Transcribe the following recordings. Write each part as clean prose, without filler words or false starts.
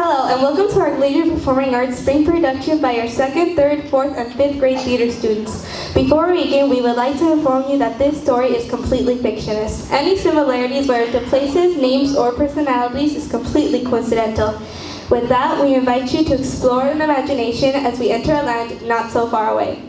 Hello, and welcome to our Glacier Performing Arts Spring production by our 2nd, 3rd, 4th, and 5th grade theater students. Before we begin, we would like to inform you that this story is completely fictitious. Any similarities, whether to places, names, or personalities, is completely coincidental. With that, we invite you to explore in imagination as we enter a land not so far away.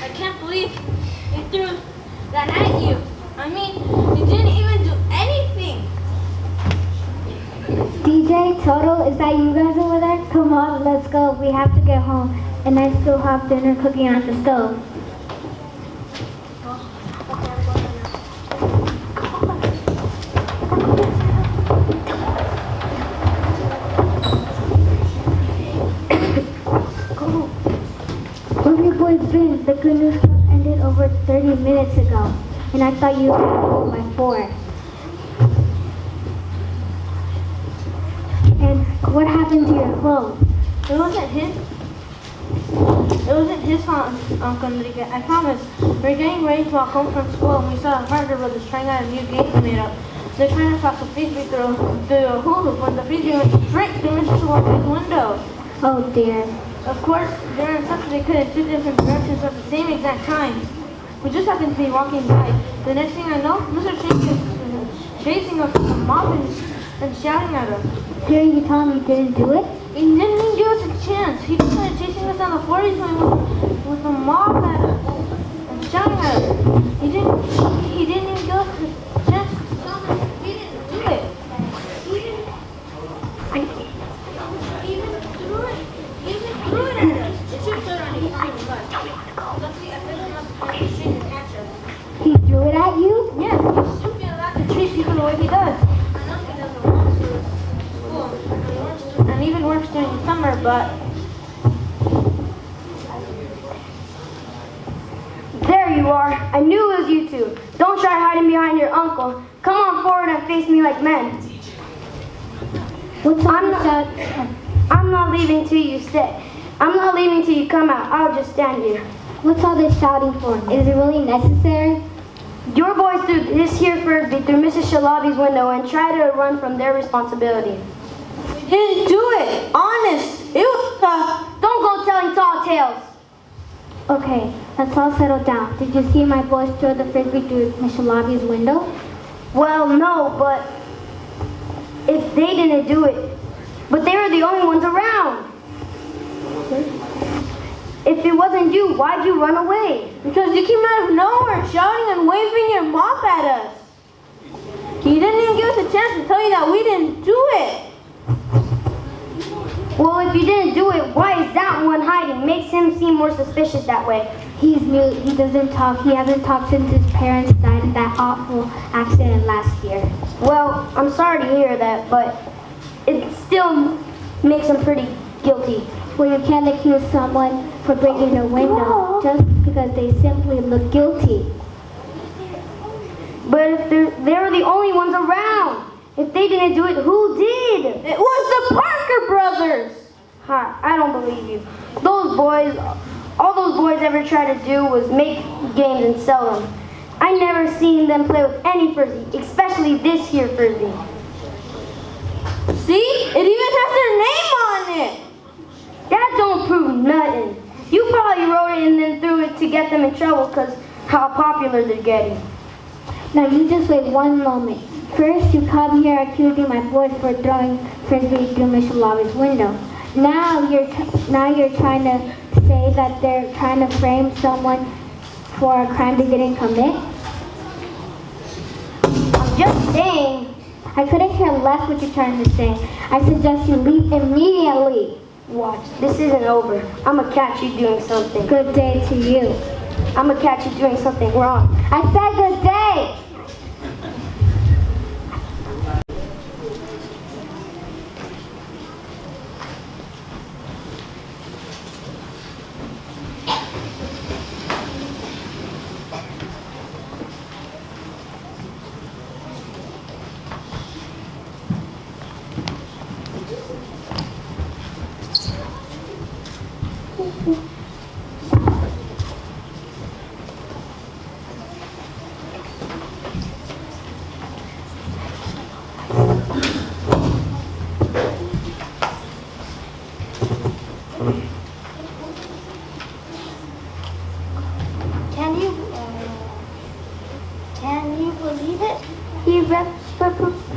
I can't believe they threw that at you. I mean, you didn't even do anything. DJ, Toto, is that you guys over there? Come on, let's go. We have to get home. And I still have dinner cooking on the stove. Where have you boys been? The good news club ended over 30 minutes ago. And I thought you were home by 4. And what happened to your clothes? It wasn't his fault, Uncle Enrique. I promise. We're getting ready to walk home from school and we saw the Parker brothers trying out a new game they made up. They're trying to toss a frisbee through a hula hoop when the frisbee went straight through Mr. Swampy's window. Oh dear. Of course, they were such they could in 2 different directions at the same exact time. We just happened to be walking by. The next thing I know, Mr. Chink is chasing us with a mop and shouting at us. Did you tell him you didn't do it? He didn't even give us a chance. He just started chasing us down the 40s with a mop at us and shouting at us. He didn't even give us a chance to tell him we didn't do it. He even threw it at us. It should have stood on his feet, but luckily I picked him up before he was trying to catch us. He threw it at you? Yes, he's stupid allowed to treat people the way he does. I know he doesn't want to school and even works during the summer, but There you are. I knew it was you two. Don't try hiding behind your uncle. Come on forward and face me like men. What's I'm on not, I'm not leaving till you stay. I'm not leaving till you come out. I'll just stand here. What's all this shouting for? Is it really necessary? Your boys threw this here frisbee through Mrs. Shalabi's window and tried to run from their responsibility. we didn't do it. Honest. It was Don't go telling tall tales. Okay, let's all settle down. Did you see my boys throw the frisbee through Miss Shalabi's window? Well, no, but if they didn't do it, but they were the only ones around. If it wasn't you, why'd you run away? because you came out of nowhere shouting and waving your mop at us. You didn't even give us a chance to tell you that we didn't do it. Well, if you didn't do it, why is that one hiding? Makes him seem more suspicious that way. He's mute. He doesn't talk. He hasn't talked since his parents died in that awful accident last year. Well, I'm sorry to hear that, but it still makes him pretty guilty. Well, you can't accuse someone for breaking a window just because they simply look guilty. But if they were the only ones around. If they didn't do it, who did? It was the Parker brothers. Huh, I don't believe you. Those boys, all those boys ever tried to do was make games and sell them. I never seen them play with any frisbee, especially this here frisbee. See? It even has their name on it. That don't prove nothing. You probably wrote it and then threw it to get them in trouble because how popular they're getting. Now you just wait one moment. First, you come here accusing my boys for throwing frisbee through Miss Shalabi's window. Now you're trying to say that they're trying to frame someone for a crime they didn't commit. I'm just saying. I couldn't care less what you're trying to say. I suggest you leave immediately. Watch, this isn't over. I'ma catch you doing something. Good day to you. I'ma catch you doing something wrong. I said good day.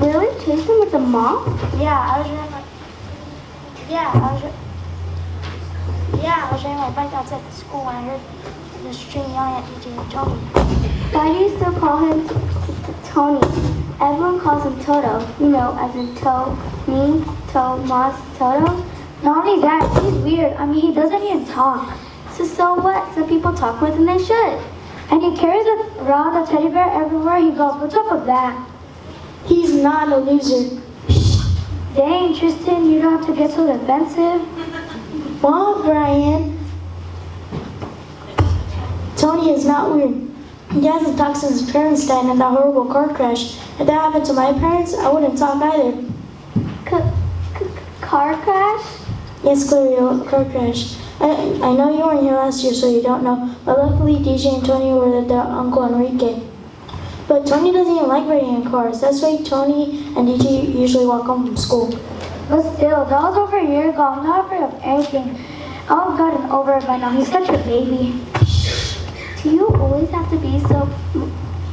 Really chased him with the mom? Yeah, I was riding my bike outside the school when I heard Mr. Train yelling at DJ and Tony. Why do you still call him Tony? Everyone calls him Toto, as in Tony, Tomas, Toto. Not only that, he's weird. I mean, he doesn't even talk. So what? Some people talk more than they should. And he carries around a teddy bear everywhere he goes. What's up with that? He's not a loser. Dang, Tristan, you don't have to get so defensive. Well, Brian, Tony is not weird. He hasn't talked since his parents died in that horrible car crash. If that happened to my parents, I wouldn't talk either. Car crash? Yes, Clario, a car crash. I know you weren't here last year, so you don't know, but luckily DJ and Tony were with their Uncle Enrique. But Tony doesn't even like riding in cars. That's why Tony and DJ usually walk home from school. But still, that was over a year ago. I'm not afraid of anything. I've gotten over it by now. He's such a baby. Do you always have to be so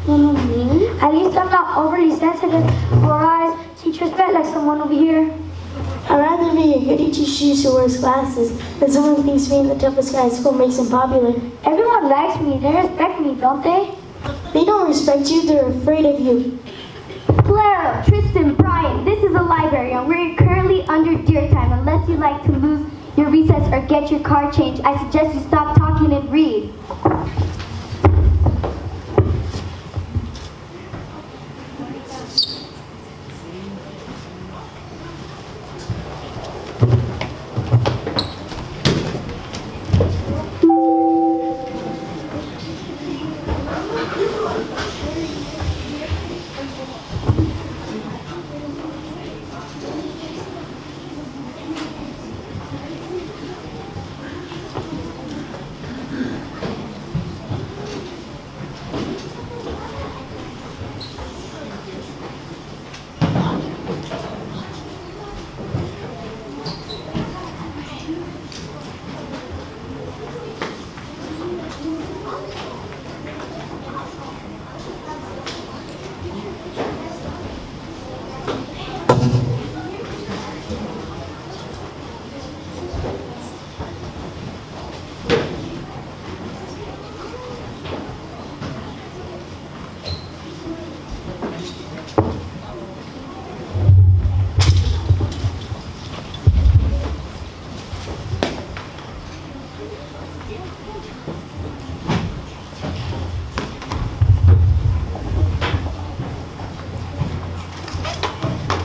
mean? At least I'm not overly sensitive for eyes. Teachers bet like someone over here. I'd rather be a goody two-shoes who wears glasses than someone who thinks being the toughest guy at school makes him popular. Everyone likes me. They respect me, don't they? They don't respect you, they're afraid of you. Claro, Tristan, Brian, this is a library and we're currently under deer time. Unless you like to lose your recess or get your car changed, I suggest you stop talking and read.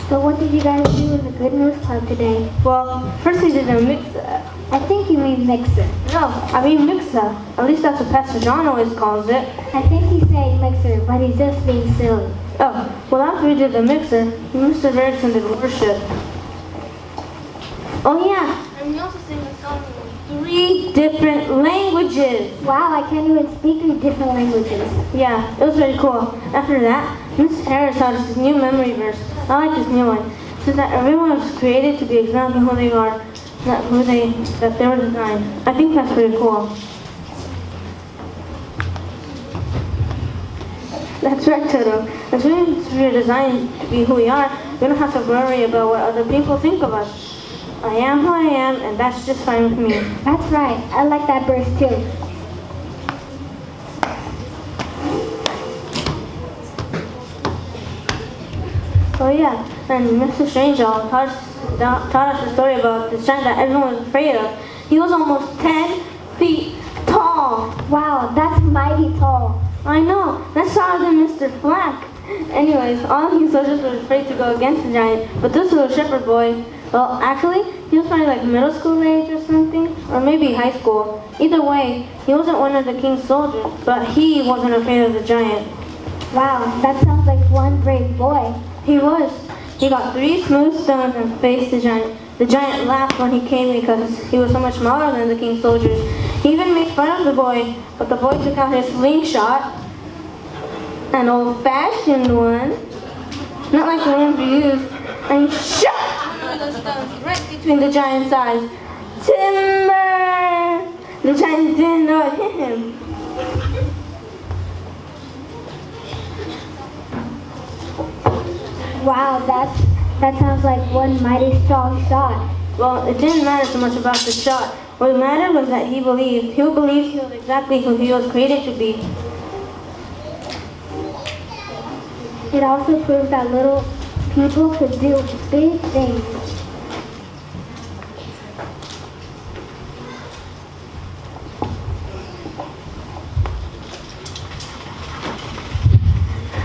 So what did you guys do in the Good News Club today? Well, first we did a mix. I think you mean mixer. No, I mean mixer. At least that's what Pastor John always calls it. I think he's saying mixer, but he's just being silly. Oh, well after we did the mixer, Mr. Erickson did worship. Oh yeah, and we also sang a song in 3 different languages. Wow, I can't even speak 3 different languages. Yeah, it was very cool. After that, Mrs. Harris taught us this new memory verse. I like this new one. It says that everyone was created to be exactly who they are, that they were designed. I think that's pretty cool. That's right, Toto. As since we are designed to be who we are, we don't have to worry about what other people think of us. I am who I am, and that's just fine with me. That's right. I like that verse too. Oh yeah, and Mr. Strangeall taught us a story about the giant that everyone was afraid of. He was almost 10 feet tall. Wow, that's mighty tall. I know, that's taller than Mr. Flack. Anyways, all of you soldiers were afraid to go against the giant, but this little shepherd boy, well, actually, he was probably like middle school age or something, or maybe high school. Either way, he wasn't one of the king's soldiers, but he wasn't afraid of the giant. Wow, that sounds like one brave boy. He was. He got 3 smooth stones and faced the giant. The giant laughed when he came because he was so much smaller than the king's soldiers. He even made fun of the boy, but the boy took out his slingshot, an old-fashioned one, not like the ones we use, and he shot one of those stones right between the giant's eyes. Timber! The giant didn't know it hit him. Wow, that sounds like one mighty strong shot. Well, it didn't matter so much about the shot. What mattered was that he believed he was exactly who he was created to be. It also proves that little people could do big things.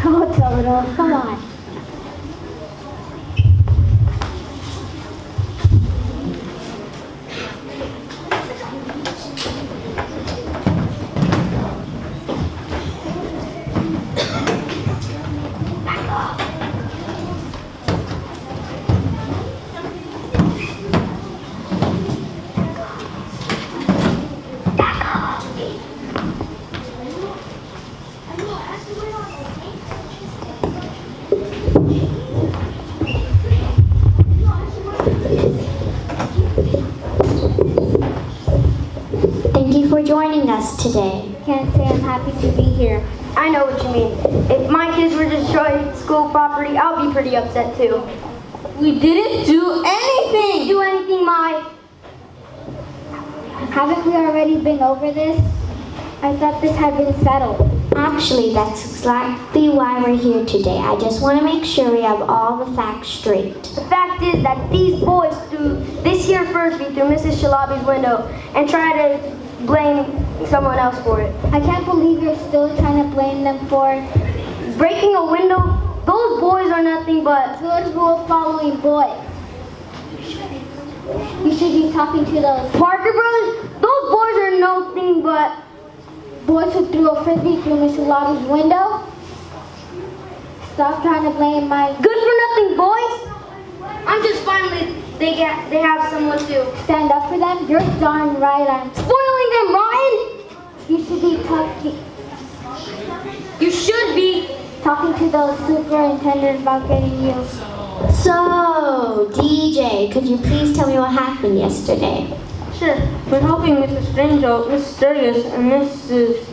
Oh, Toto, come on. Thank you for joining us today. Can't say I'm happy to be here. I know what you mean. If my kids were destroying school property, I'll be pretty upset too. We didn't do anything! Do anything, Mai? Haven't we already been over this? I thought this had been settled. Actually, that's exactly why we're here today. I just want to make sure we have all the facts straight. The fact is that these boys threw this here Frisbee through Mrs. Shalabi's window and tried to blame someone else for it. I can't believe you're still trying to blame them for Breaking a window? Those boys are nothing but... good rule following boys. You should be talking to those Parker brothers? Those boys are nothing but... boys who threw a frisbee through Mr. Lobby's window. Stop trying to blame my Good for nothing boys? I'm just finally they have someone to stand up for them. You're darn right. I'm. spoiling them, Ryan. You should be You should be. talking to those superintendents about getting you. So, DJ, could you please tell me what happened yesterday? Sure. We're helping Mrs. Stringel, Mrs. Sturgis, and Mrs.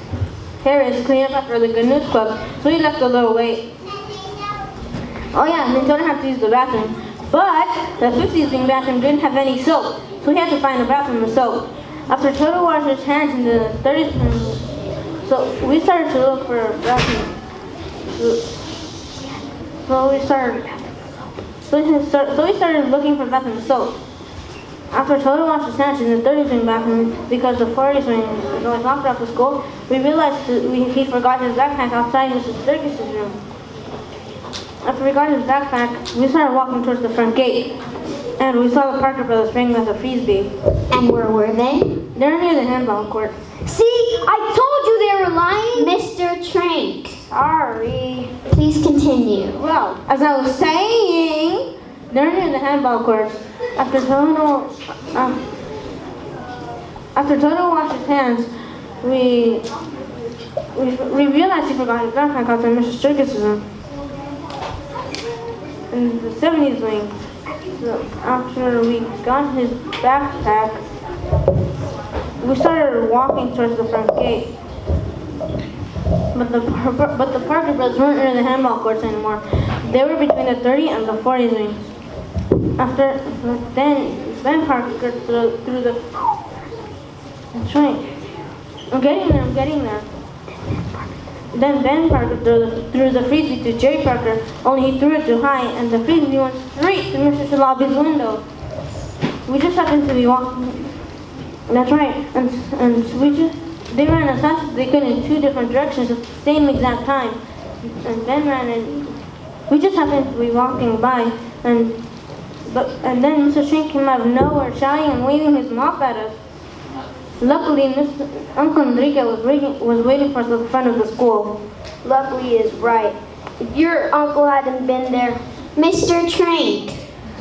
Harris clean up after the Good News Club, so we left a little late. Oh yeah, and they don't have to use the bathroom. But the 50s bathroom didn't have any soap, so we had to find a bathroom with soap. After Toto washed his hands in the 30s, so we started to look for a bathroom. So we started looking for bathroom soap. After Toto washed his hands in the 30s wing bathroom because the 40s wing was always locked after school, we realized he forgot his backpack outside Mrs. Sturgis' room. After we got his backpack, we started walking towards the front gate, and we saw the Parker brothers playing with a frisbee. And where were they? They're near the handball court. See, I told you they were lying. Mr. Trank, Sorry. please continue. Well, as I was saying, they're near the handball court. After Toto washed his hands, we realized he forgot his backpack outside Mr. Sturgis' room. In the 70s wing. So after we got his backpack, we started walking towards the front gate. But the Parker brothers weren't near the handball courts anymore. They were between the 30 and the 40s wings. Then Ben Parker through the... That's right. I'm getting there. Then Ben Parker threw the frisbee to Jerry Parker, only he threw it too high, and the frisbee went straight to Mr. Shalabi's window. We just happened to be walking. That's right, and they ran as fast as they could in two different directions at the same exact time. And Ben ran and we just happened to be walking by, and then Mr. Shrink came out of nowhere, shouting and waving his mop at us. Luckily, Uncle Enrique was waiting for us at the front of the school. Luckily is right. If your uncle hadn't been there, Mr. Trank,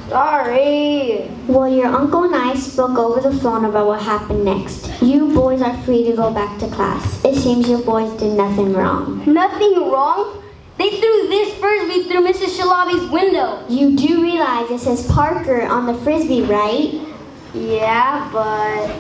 sorry. well, your uncle and I spoke over the phone about what happened next. You boys are free to go back to class. It seems you boys did nothing wrong. Nothing wrong. They threw this frisbee through Mrs. Shalabi's window. You do realize it says Parker on the frisbee, right? Yeah, but...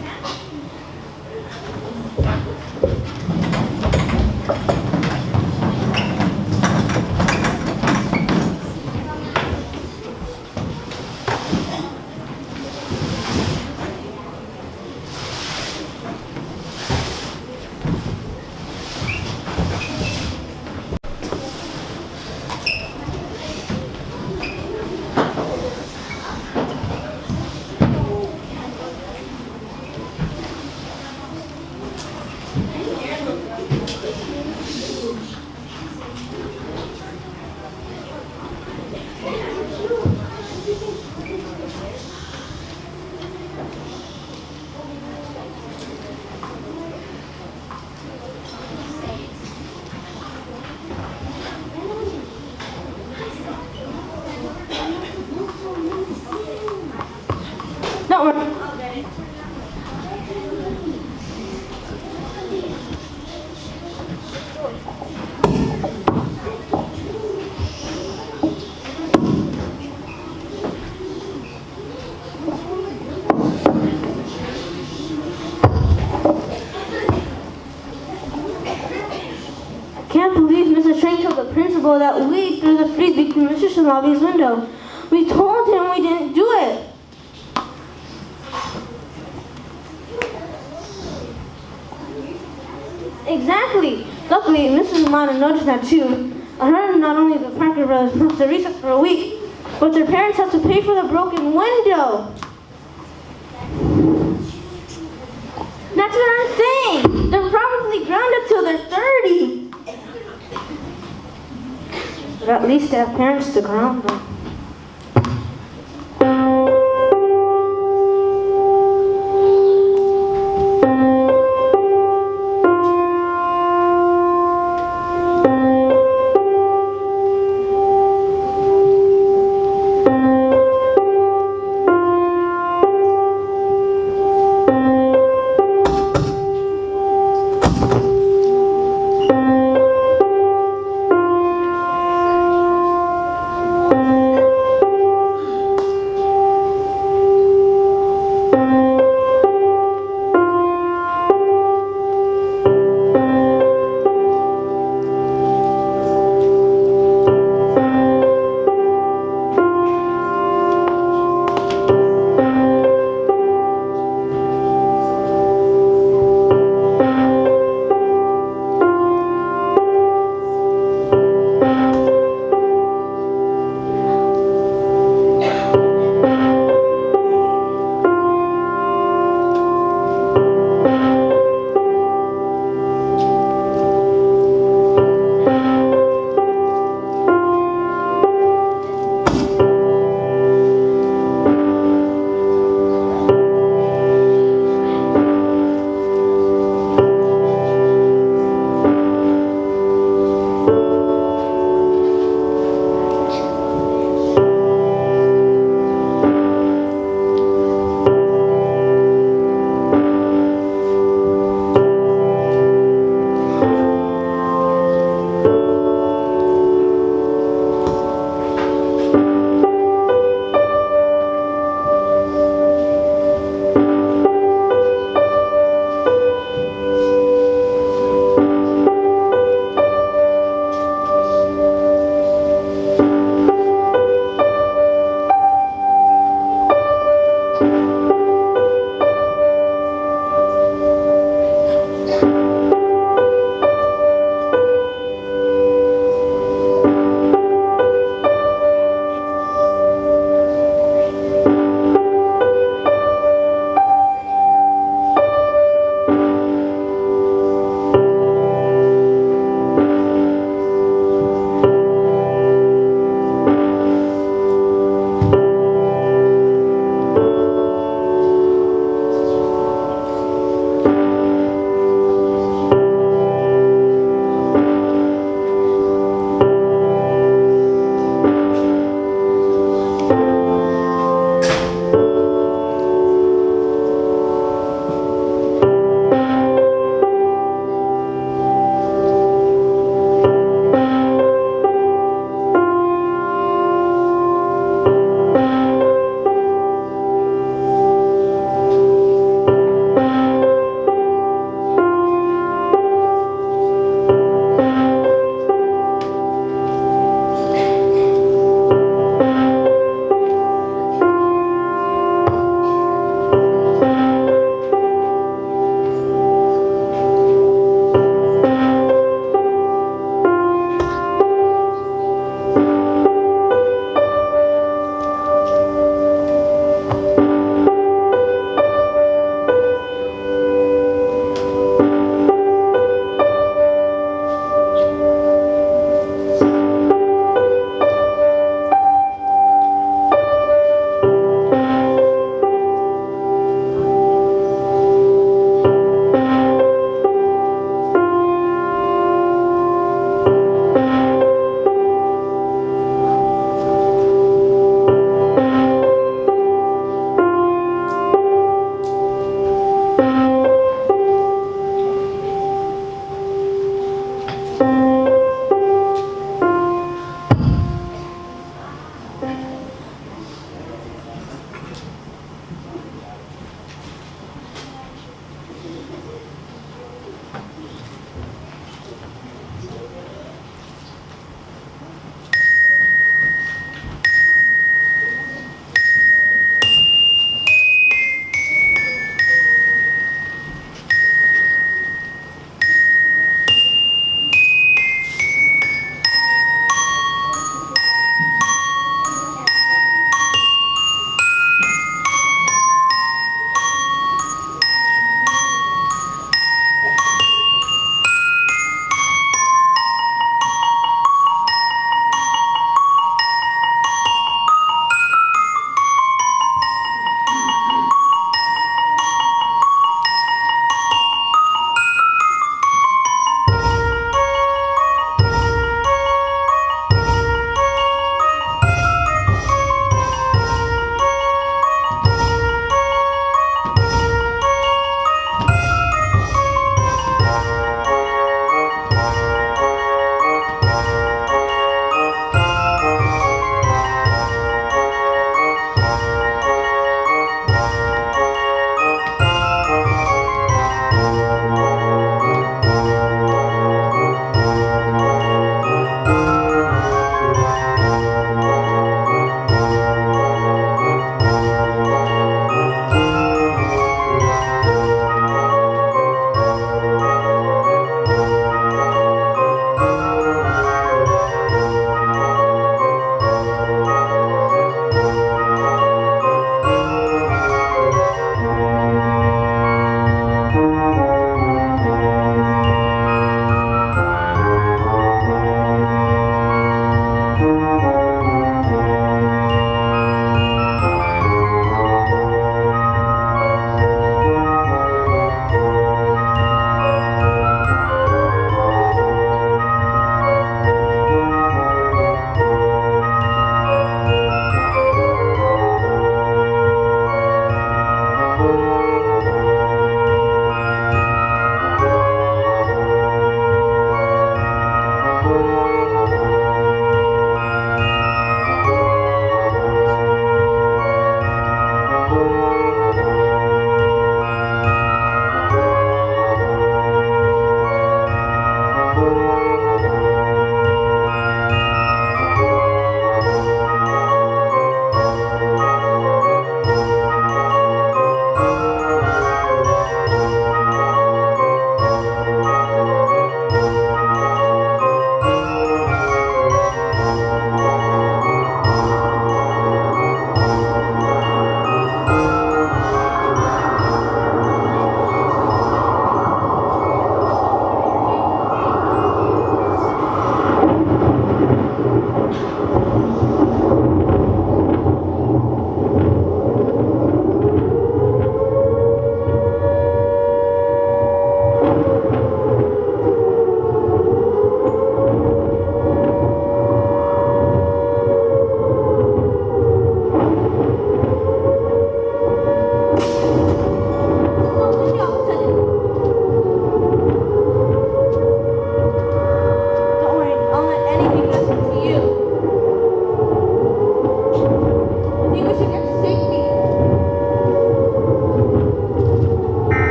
Lobby's window. We told him we didn't do it. Exactly. Luckily, Mrs. Amana noticed that too. I heard not only the Parker brothers left the recess for a week, but their parents have to pay for the broken window. That's what I'm saying. They're probably grounded till they're 30. But at least they have parents to ground them.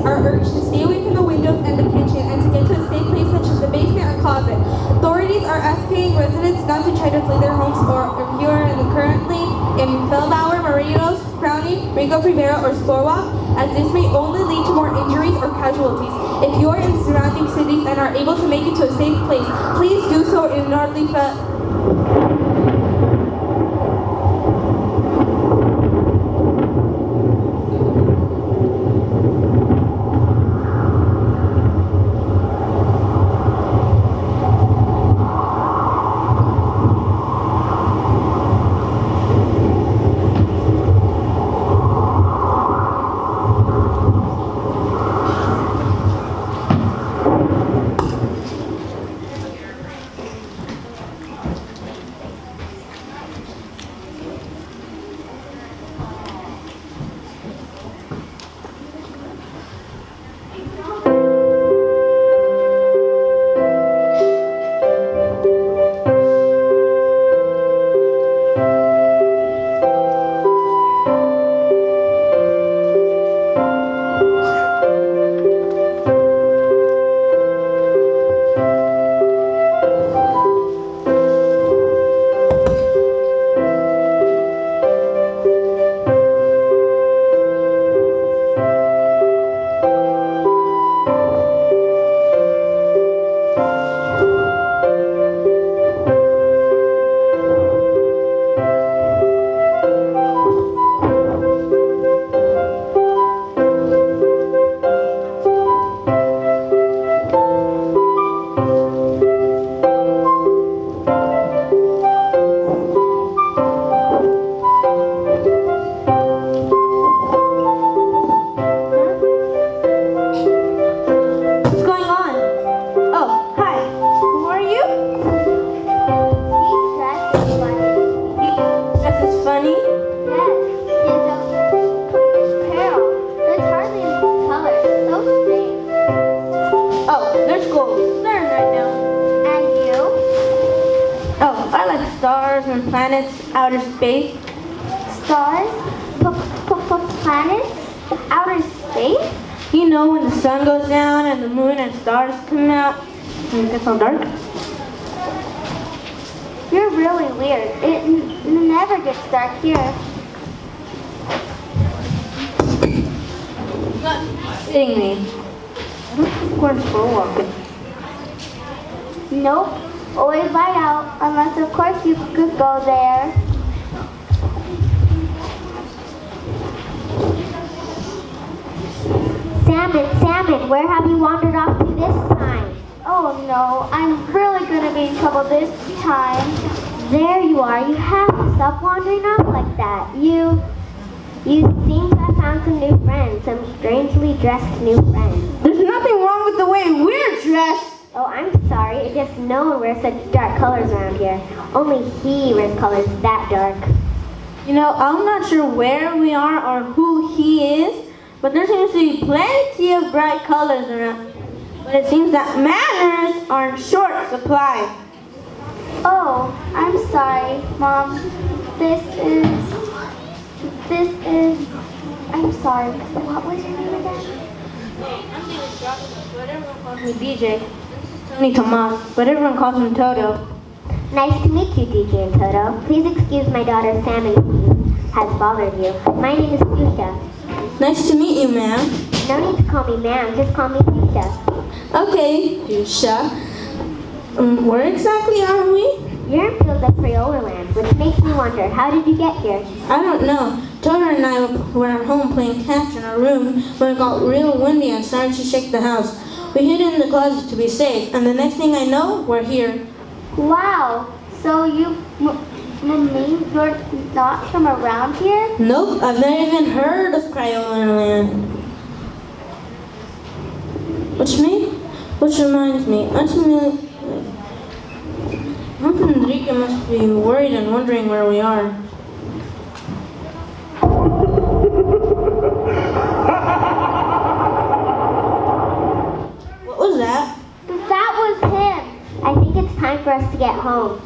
are urged to stay away from the windows and the kitchen and to get to a safe place such as the basement or closet. Authorities are asking residents not to try to flee their homes or if you are currently in Bellbauer, Moritos, Crowley, Rico Rivera, or Sporwalk, as this may only lead to more injuries or casualties. If you are in surrounding cities and are able to make it to a safe place, please do so in Northly. Stars and planets, outer space. Stars? Planets? Outer space? You know when the sun goes down and the moon and stars come out and it gets all dark? You're really weird. It never gets dark here. Kidding me. I don't think we're walking. Nope. Always light out, unless of course you could go there. Salmon, where have you wandered off to this time? Oh no, I'm really gonna be in trouble this time. There you are, you have to stop wandering off like that. You seem to have found some new friends, some strangely dressed new friends. There's nothing wrong with the way we're dressed. Oh, I'm sorry. It's just no one wears such dark colors around here. Only he wears colors that dark. You know, I'm not sure where we are or who he is, but there seems to be plenty of bright colors around. But it seems that manners are in short supply. Oh, I'm sorry, Mom. I'm sorry. What was your name again? I'm but everyone calls me DJ. Tony Tomas, but everyone calls him Toto. Nice to meet you, DJ and Toto. Please excuse my daughter Sam if he has bothered you. My name is Fuchsia. Nice to meet you, ma'am. No need to call me ma'am, just call me Fuchsia. Okay, Fuchsia. Where exactly are we? You're in fields of Crayola land, which makes me wonder, how did you get here? I don't know. Toto and I were at home playing catch in our room when it got real windy and started to shake the house. We hid in the closet to be safe, and the next thing I know, we're here. Wow, so you're not from around here? Nope, I've never even heard of Crayola Land. Which reminds me, Aunt Enrique must be worried and wondering where we are. What was that? That was him. I think it's time for us to get home.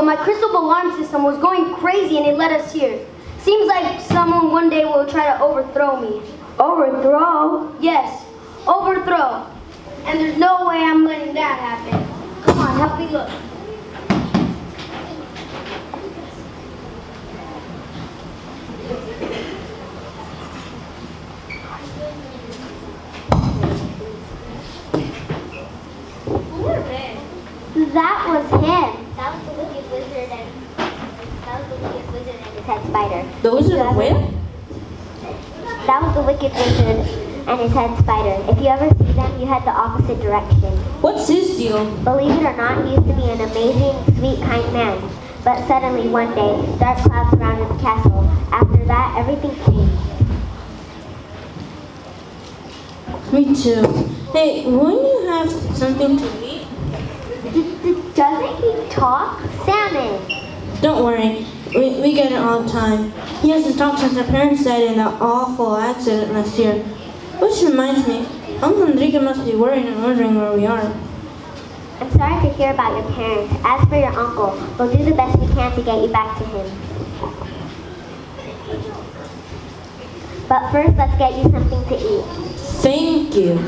my crystal alarm system was going crazy and it led us here. Seems like someone one day will try to overthrow me. Overthrow? Yes, overthrow. And there's no way I'm letting that happen. Come on, help me look. That was him. That was the wicked wizard and his head spider. The Wizard of where? That was the wicked wizard and his head spider. If you ever see them, you head the opposite direction. What's his deal? Believe it or not, he used to be an amazing, sweet, kind man. But suddenly one day, dark clouds surrounded the castle. After that, everything changed. Me too. Hey, won't you have something to eat? Doesn't he talk? Salmon. Don't worry, we get it all the time. He hasn't talked since our parents died in that awful accident last year. Which reminds me, Uncle Enrique must be worried and wondering where we are. I'm sorry to hear about your parents. As for your uncle, we'll do the best we can to get you back to him. But first, let's get you something to eat. Thank you.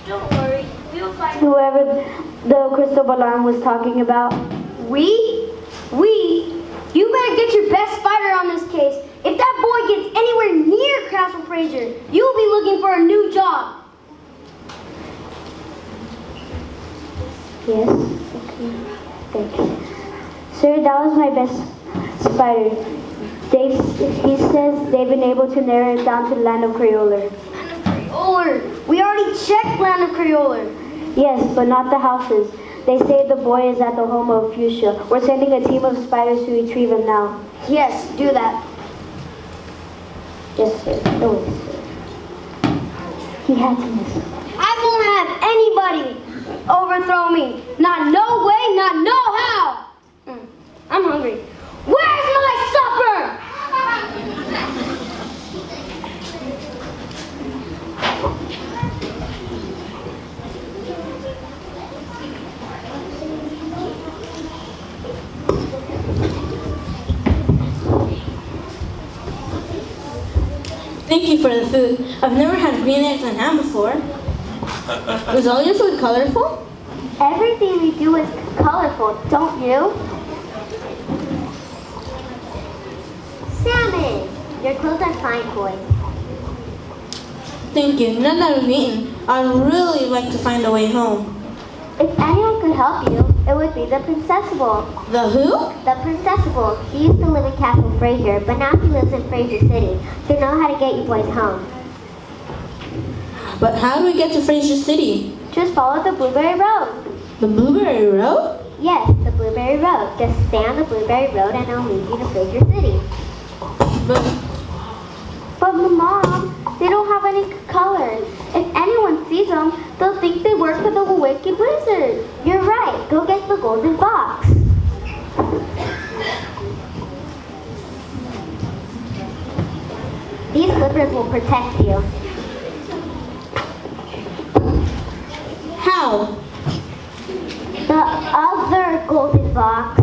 Don't worry, we'll find Whoever the crystal alarm was talking about. We? You better get your best spider on this case. If that boy gets anywhere near Castle Fraser, you'll be looking for a new job. Yes? Okay. Thank you. Sir, that was my best spider. He says they've been able to narrow it down to the land of Crayola. Crayola. We already checked Land of Crayola. Yes, but not the houses. They say the boy is at the home of Fuchsia. We're sending a team of spiders to retrieve him now. Yes, do that. Yes, sir. No worries, sir. He had to miss. I won't have anybody overthrow me. Not no way, not no how. I'm hungry. Where's my supper? Thank you for the food. I've never had green eggs and ham before. Was all your food colorful? Everything we do is colorful, don't you? Salmon! Your clothes are fine, boy. Thank you. Now that we've eaten, I'd really like to find a way home. If anyone could help you, it would be the Princessable. The who? The Princessable. He used to live in Castle Fraser, but now he lives in Fraser City. He'll know how to get you boys home. But how do we get to Fraser City? Just follow the Blueberry Road. The Blueberry Road? Yes, the Blueberry Road. Just stay on the Blueberry Road and it'll lead you to Fraser City. But Mom, they don't have any colors. If anyone sees them, they'll think they work for the Wicked Wizard. You're right. Go get the golden box. These slippers will protect you. How? The other golden box.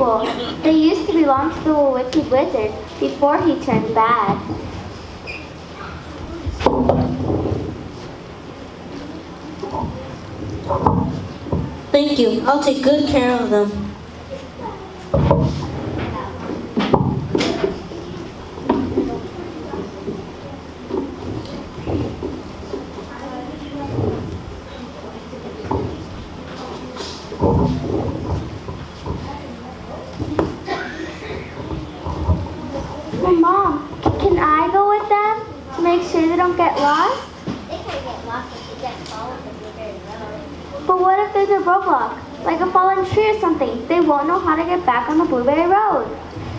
school. They used to belong to the wicked wizard before he turned bad. Thank you. I'll take good care of them. Mom, can I go with them to make sure they don't get lost? They can't get lost if they get fallen the blueberry road. But what if there's a roadblock, like a fallen tree or something? They won't know how to get back on the Blueberry Road.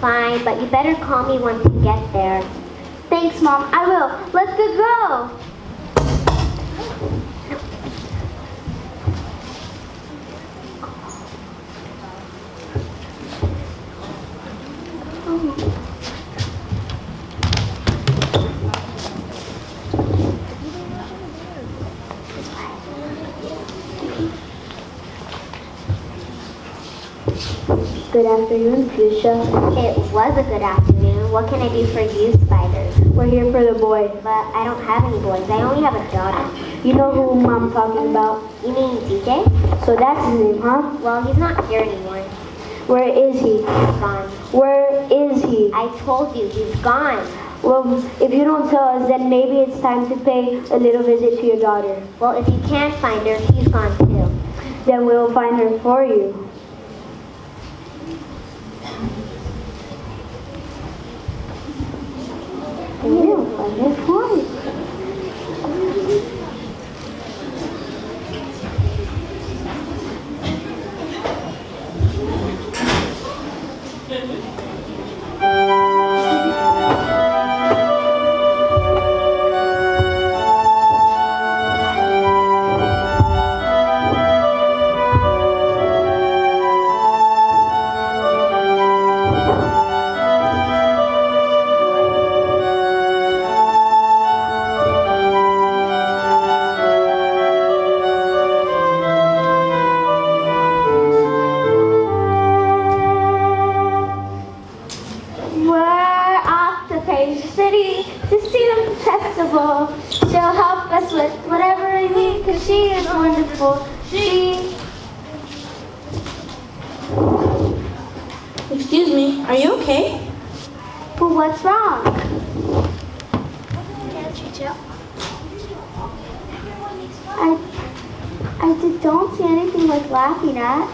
Fine, but you better call me once you get there. Thanks, Mom. I will. Let's go. Good afternoon, Fuchsia. It was a good afternoon. What can I do for you, Spiders? We're here for the boy. But I don't have any boys. I only have a daughter. You know who I'm talking about? You mean DJ? So that's his name, huh? Well, he's not here anymore. Where is he? He's gone. Where is he? I told you, he's gone. Well, if you don't tell us, then maybe it's time to pay a little visit to your daughter. Well, if you can't find her, he's gone too. Then we'll find her for you. We'll find her for you. We're off to Praise City to see the festival. She'll help us with whatever we need because she is wonderful. Excuse me, are you okay? But what's wrong? Don't see anything worth laughing at.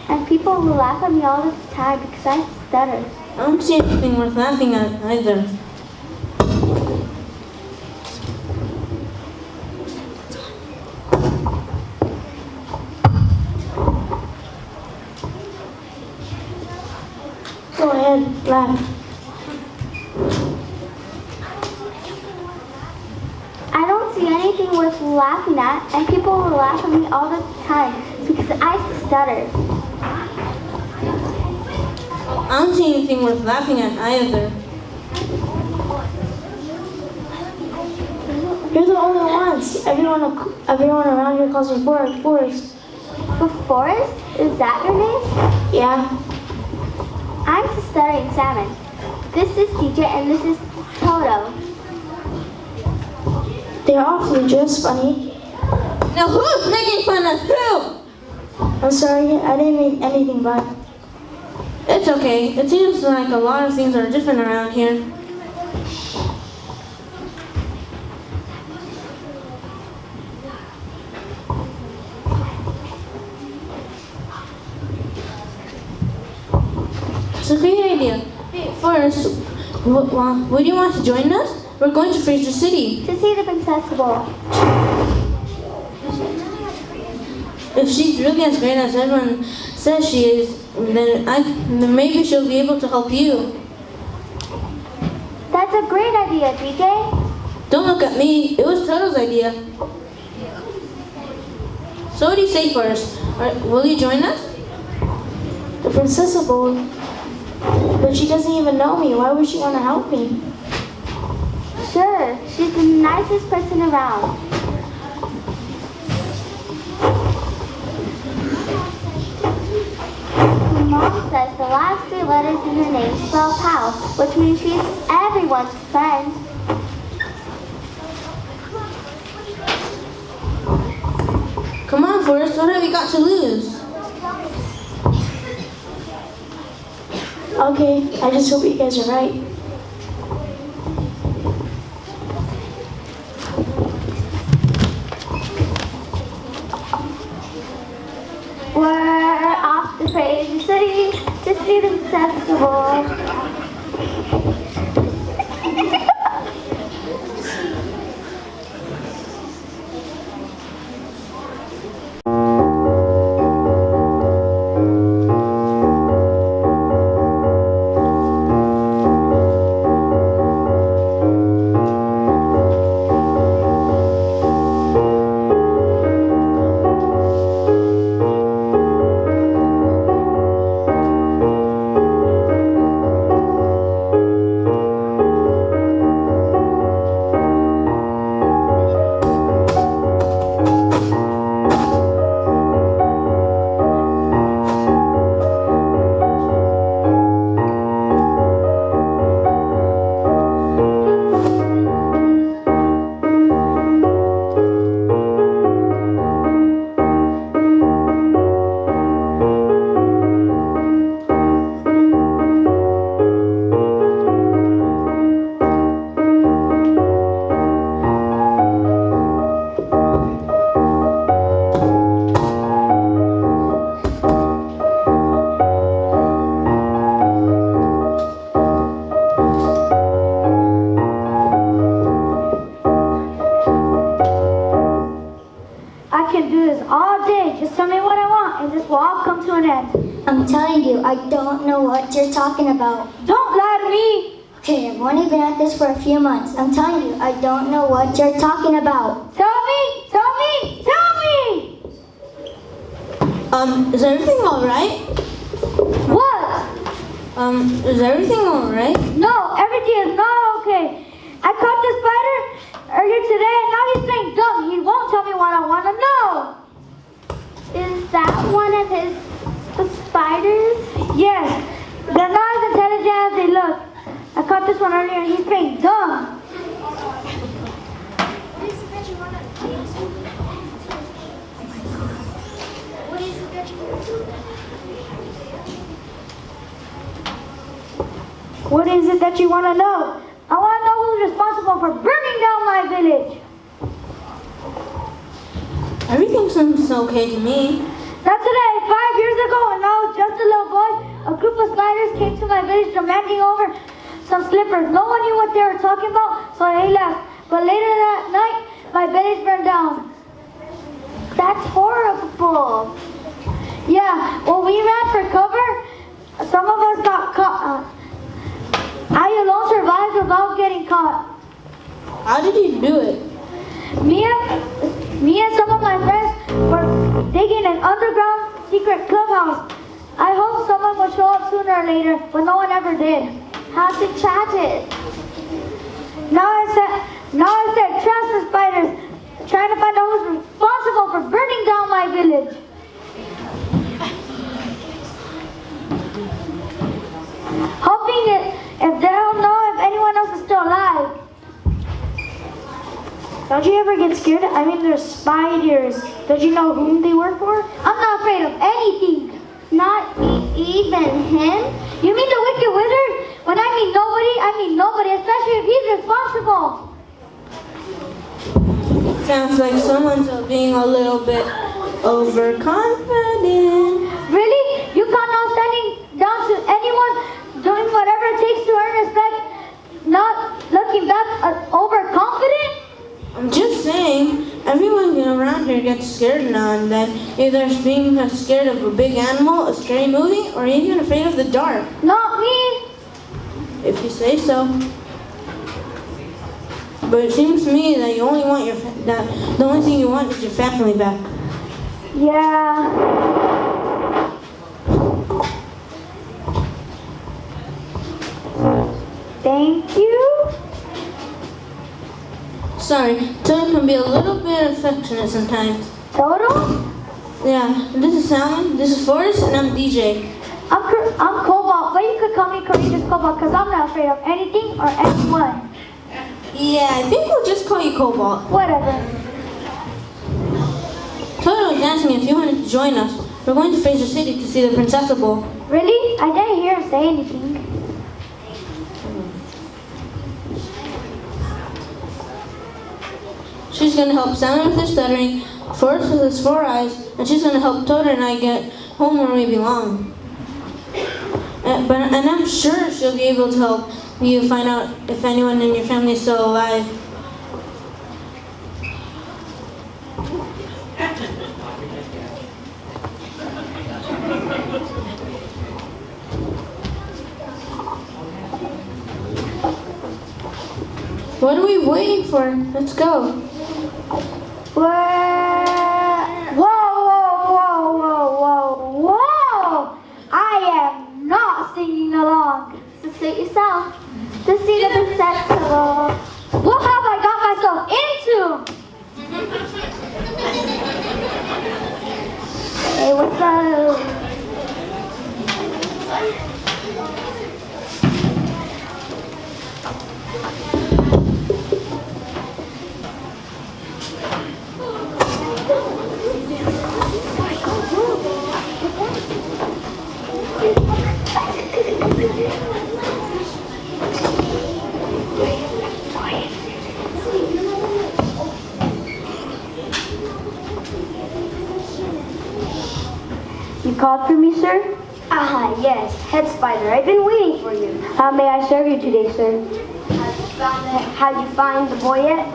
And people will laugh at me all the time because I stutter. I don't see anything worth laughing at either. Go ahead, laugh. I don't see anything worth laughing at, and people will laugh at me all the time because I stutter. I don't see anything worth laughing at either. You're the only ones. Everyone around here calls me Forrest. But Forrest? Is that your name? Yeah. I'm the stuttering salmon. This is DJ and this is Toto. They're awfully just funny. Now who's making fun of who? I'm sorry, I didn't mean anything bad. It's okay. It seems like a lot of things are different around here. It's a great idea. Hey, first, would you want to join us? We're going to Fraser City. To see the Princess Ball. If she's really as great as everyone says she is, then maybe she'll be able to help you. That's a great idea, DJ. Don't look at me. It was Toto's idea. So what do you say first? Will you join us? The Princess Bowl. But she doesn't even know me. Why would she want to help me? Sure, she's the nicest person around. Mom says the last 3 letters in her name spell pal, which means she's everyone's friend. Come on, Forrest, what have you got to lose? Okay, I just hope you guys are right. We're off to crazy city to see the festival. I can do this all day. Just tell me what I want and this will all come to an end. I'm telling you, I don't know what you're talking about. Don't lie to me. Okay, I've only been at this for a few months. I'm telling you, I don't know what you're talking about. Tell me, tell me, tell me. Is everything alright? What? Is everything alright? No, everything is not okay. I caught the spider earlier today and now he's playing dumb. He won't tell me what I want to know. Is that one of his spiders? Yes, they're not as intelligent as they look. I caught this one earlier and he's playing dumb. What is it that you want to know? I want to know who's responsible for burning down my village. Everything seems okay to me. Not today. 5 years ago, when I was just a little boy, a group of spiders came to my village demanding over some slippers. No one knew what they were talking about, so they left. But later that night, my village burned down. That's horrible. Yeah, when we ran for cover, some of us got caught. I alone survived without getting caught. How did you do it? Me and some of my friends were digging an underground secret clubhouse. I hope someone will show up sooner or later, but no one ever did. How's it tragic? Now I said transfer spiders, trying to find out who's responsible for burning down my village. Hoping that if they don't know if anyone else is still alive. Don't you ever get scared? I mean, there's spiders. Don't you know whom they work for? I'm not afraid of anything. Not even him? You mean the wicked wizard? When I mean nobody, especially if he's responsible. Sounds like someone's being a little bit overconfident. Really? You can't now standing down to anyone, doing whatever it takes to earn respect, not looking back overconfident? I'm just saying, everyone around here gets scared now and then. Either being scared of a big animal, a scary movie, or even afraid of the dark. Not me. If you say so. But it seems to me that you only want the only thing you want is your family back. Yeah. Thank you. Sorry, Toad can be a little bit affectionate sometimes. Total? Yeah, this is Salmon, this is Forrest, and I'm DJ. I'm Cobalt, but you could call me Courageous Cobalt because I'm not afraid of anything or anyone. Yeah, I think we'll just call you Cobalt. Whatever. Toto was asking if you wanted to join us. We're going to Fraser City to see the Princessa Bowl. Really? I didn't hear him say anything. She's going to help Simon with his stuttering, Forrest with his 4 eyes, and she's going to help Toto and I get home where we belong. And I'm sure she'll be able to help you find out if anyone in your family is still alive. What are we waiting for? Let's go. Whoa, whoa, whoa, whoa, whoa, whoa! I am not singing along. So suit yourself to see the Princessa Bowl. What have I got myself into? Hey, what's up? You called for me, sir? Ah, yes, Head Spider. I've been waiting for you. How may I serve you today, sir? Have you found the boy yet?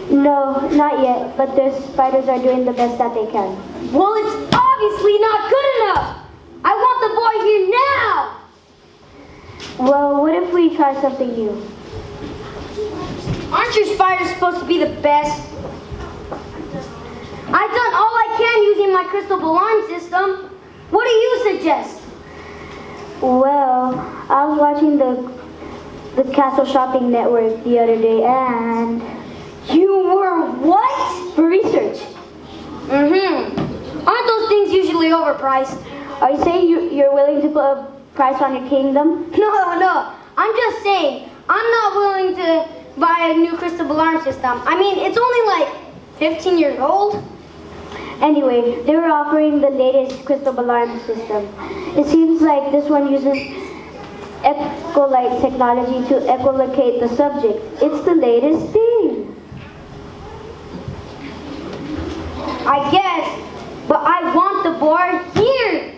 No, not yet, but the spiders are doing the best that they can. Well, it's obviously not good enough. I want the boy here now. Well, what if we try something new? Aren't your spiders supposed to be the best? I've done all I can using my crystal alarm system. What do you suggest? Well, I was watching the Castle Shopping Network the other day, and You were what? for research. Aren't those things usually overpriced? Are you saying you're willing to put a price on your kingdom? No. I'm just saying, I'm not willing to buy a new crystal alarm system. I mean, it's only like 15 years old. Anyway, they were offering the latest crystal alarm system. It seems like this one uses echolite technology to echolocate the subject. It's the latest thing. I guess, but I want the board here.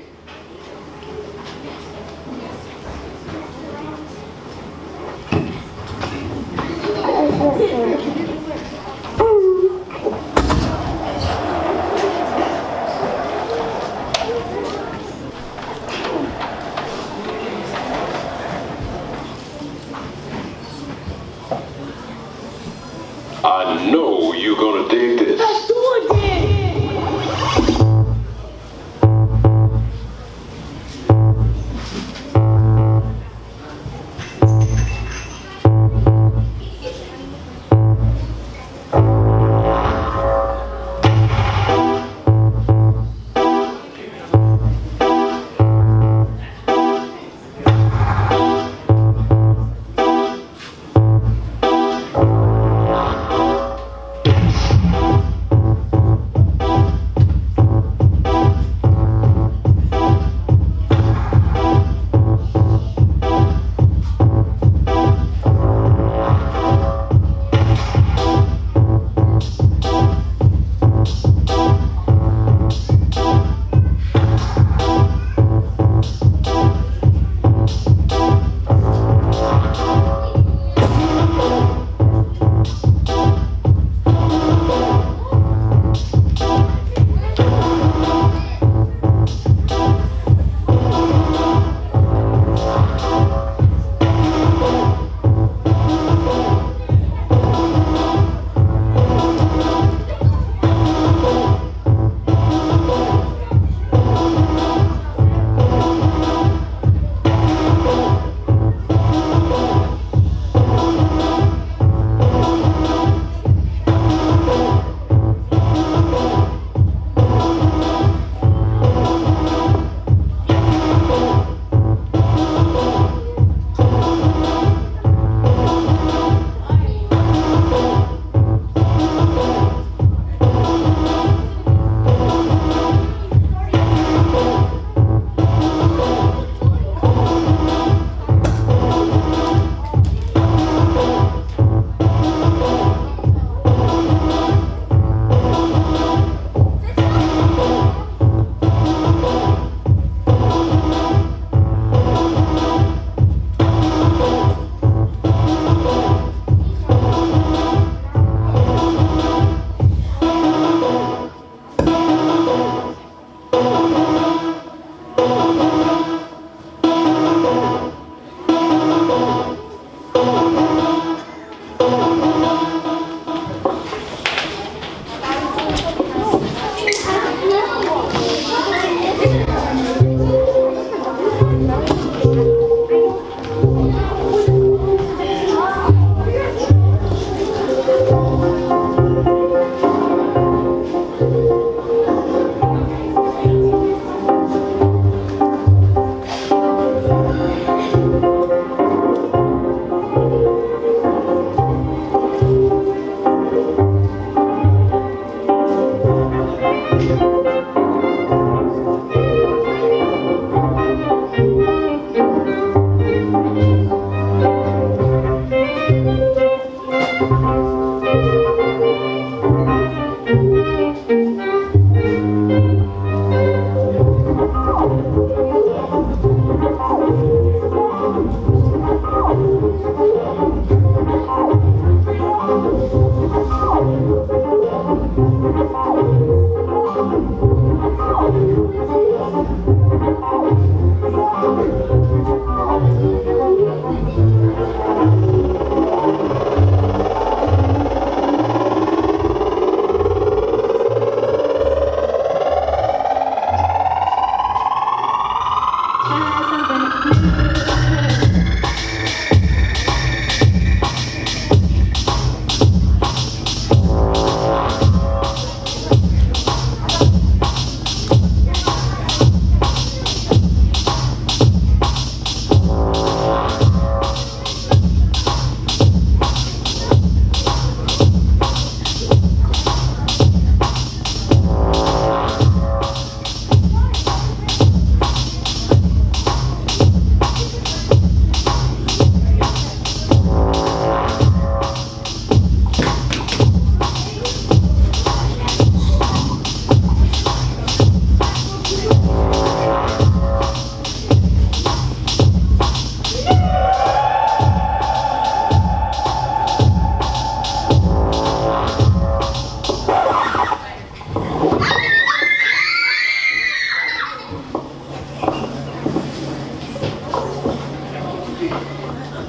I know you're gonna dig this.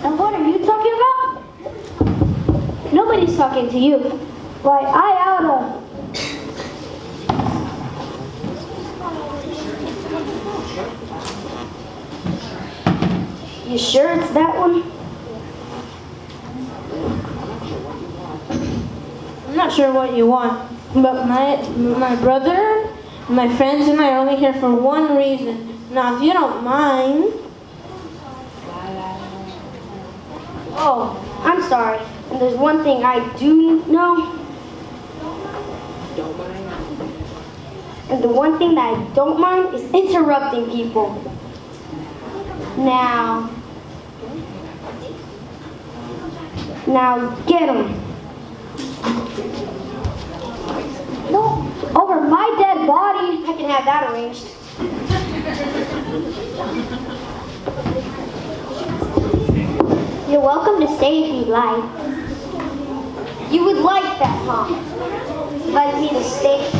And what are you talking about? Nobody's talking to you. Why, I oughta. You sure it's that one? I'm not sure what you want, but my brother, my friends, and I are only here for one reason. Now, if you don't mind. Oh, I'm sorry. And there's one thing I do know. And the one thing that I don't mind is interrupting people. Now get him. No, over my dead body. I can have that arranged. You're welcome to stay if you'd like. You would like that, huh? Like me to stay?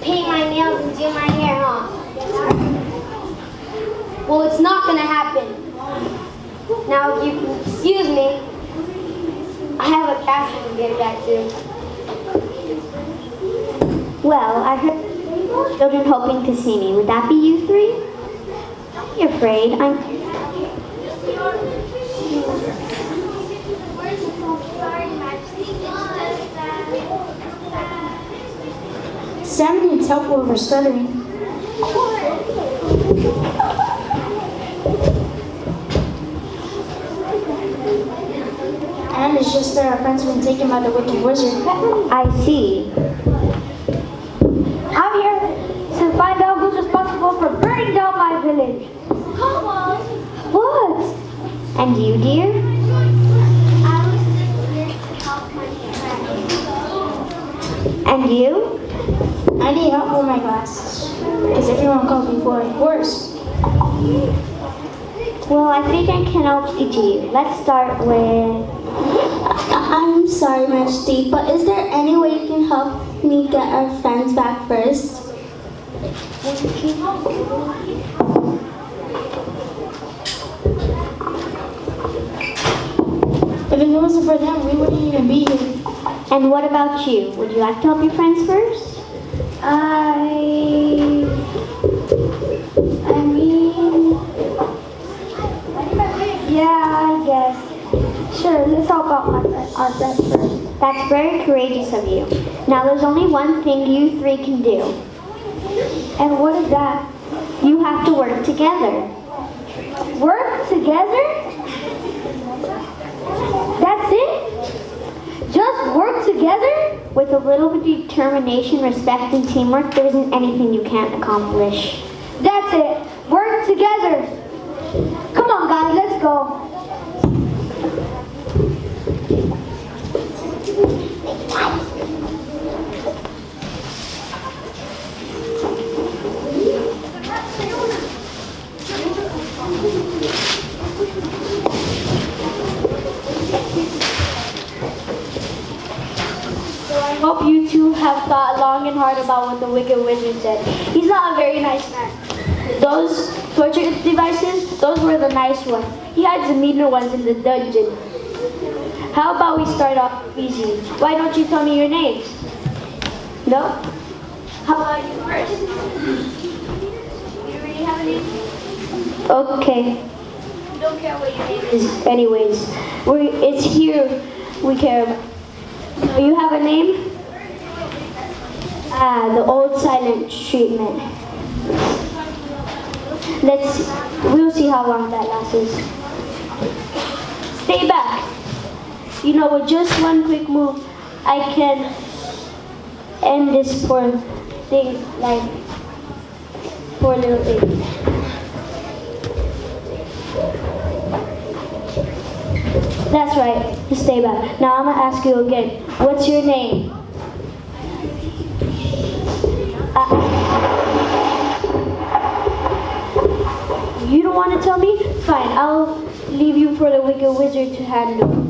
Paint my nails and do my hair, huh? Well, it's not gonna happen. Now, if you can excuse me, I have a castle to get back to. Well, I heard children hoping to see me. Would that be you three? Don't be afraid. Sam needs help over stuttering. And it's just that our friends have been taken by the wicked wizard. I see. I'm here to find out who's responsible for burning down my village. Come on. What? And you, dear? I was just here to help my friend. And you? I need help with my glasses. Because everyone calls me for it. Worse. Well, I think I can help each of you. Let's start with... I'm sorry, Majesty, but is there any way you can help me get our friends back first? If it wasn't for them, we wouldn't even be here. And what about you? Would you like to help your friends first? I mean, yeah, I guess. Sure, let's help out our friends first. That's very courageous of you. Now there's only one thing you three can do. And what is that? You have to work together. Work together? That's it? Just work together? With a little bit of determination, respect, and teamwork, there isn't anything you can't accomplish. That's it. Work together. Come on, guys, let's go. have thought long and hard about what the Wicked Wizard said. He's not a very nice man. Those torture devices, those were the nice ones. He hides the meaner ones in the dungeon. How about we start off easy? Why don't you tell me your names? No? How about you first? You already have a name? Okay. We don't care what your name is anyways. It's here we care about. So you have a name? The old silent treatment. We'll see how long that lasts. Stay back. You know, with just one quick move, I can end this poor thing, like, poor little thing. That's right, just stay back. Now I'm gonna ask you again, what's your name? You don't want to tell me? Fine, I'll leave you for the Wicked Wizard to handle.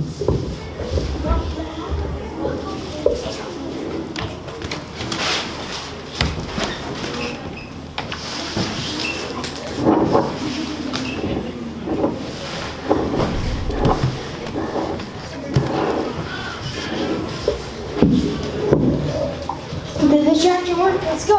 Did the distraction work? Let's go.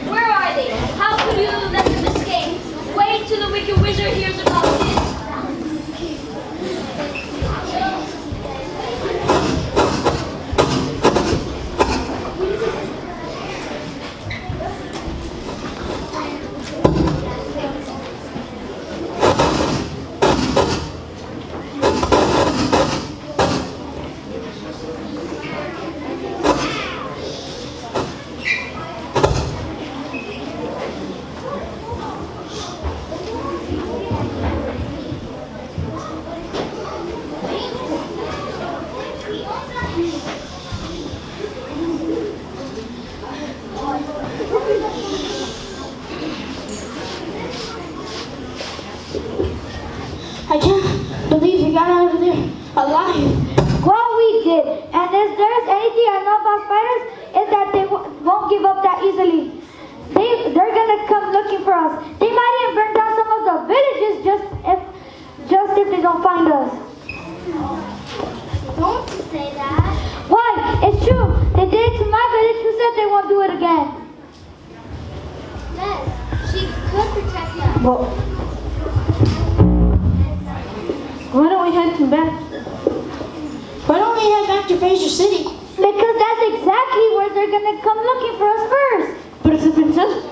Where are they? How could you let them escape? Wait till the Wicked Wizard hears about this. I can't believe we got out of there alive. Well, we did. And if there's anything I know about spiders, is that they won't give up that easily. They're gonna come looking for us. They might even burn down some of the villages just if they don't find us. Don't say that. Why? It's true. They did it to my village. Who said they won't do it again? Yes, she Well, why don't we head back? Why don't we head back to Fraser City? Because that's exactly where they're gonna come looking for us first. But if the princess,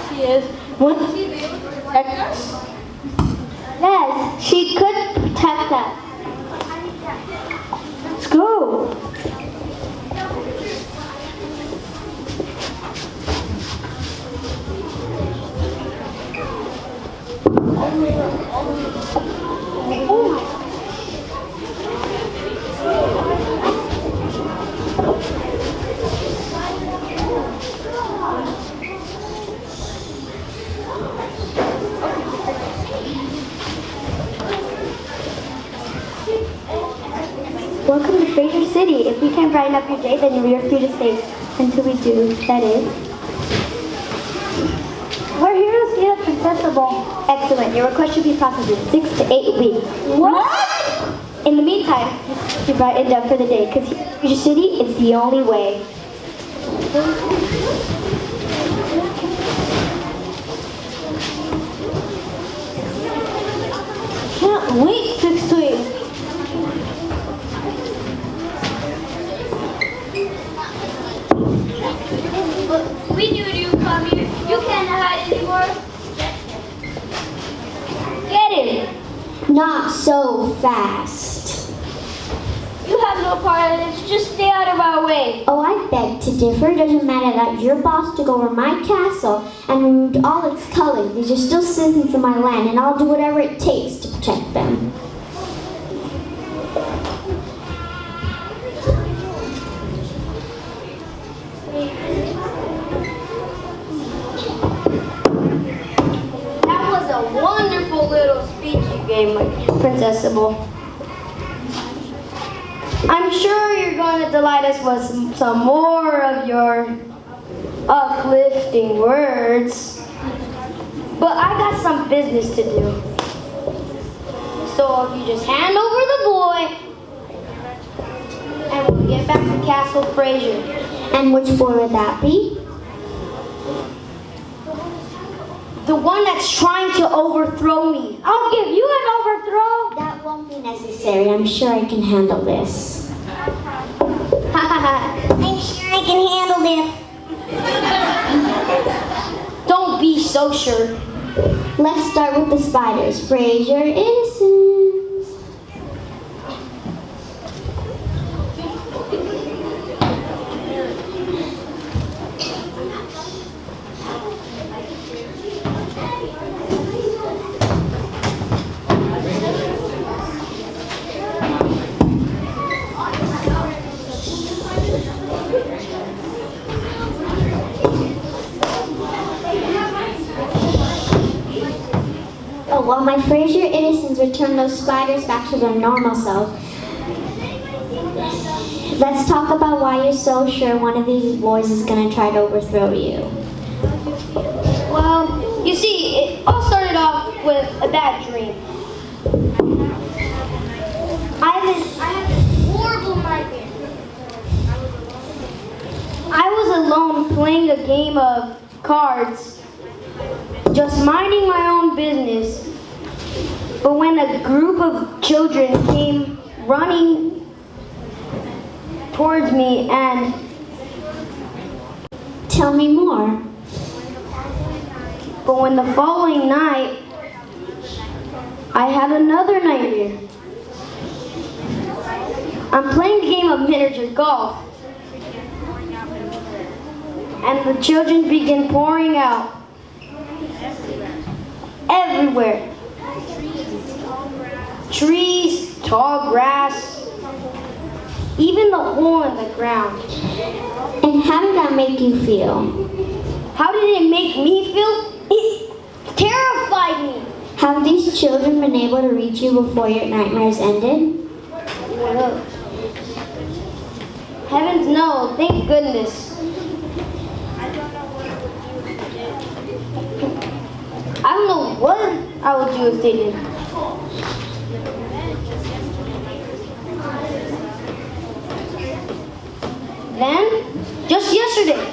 she is, wouldn't she be able to protect us? Yes, she could protect us. Let's go. Welcome to Fraser City. If we can brighten up your day, then we are free to stay until we do. That is. We're here to see the Princess Ball. Excellent. Your request should be processed in 6 to 8 weeks. What? In the meantime, you brightened up for the day because Fraser City is the only way. Can't wait 6 to 8. We knew you'd come here. You can't hide anymore. Get him! Not so fast. You have no part in this. Just stay out of our way. Oh, I beg to differ. It doesn't matter that your boss took over my castle and removed all its colors. These are still citizens of my land, and I'll do whatever it takes to protect them. That was a wonderful little speech you gave my Princess Sybil. I'm sure you're going to delight us with some more of your uplifting words. But I got some business to do. So if you just hand over the boy, and we'll get back to Castle Fraser. And which boy would that be? The one that's trying to overthrow me. I'll give you an overthrow. That won't be necessary. I'm sure I can handle this. I'm sure I can handle this. Don't be so sure. Let's start with the spiders. Fraser Innocence. Oh, while my Fraser Innocents return those spiders back to their normal self, let's talk about why you're so sure one of these boys is going to try to overthrow you. Well, you see, it all started off with a bad dream. I had this horrible nightmare. I was alone playing a game of cards, just minding my own business. But when a group of children came running towards me and Tell me more. But when the following night, I had another nightmare. I'm playing a game of miniature golf. And the children begin pouring out. Everywhere. Trees, tall grass, even the hole in the ground. And how did that make you feel? How did it make me feel? It terrified me. Have these children been able to reach you before your nightmares ended? Well, heavens no, thank goodness. I don't know what I would do if they did. Then, just yesterday,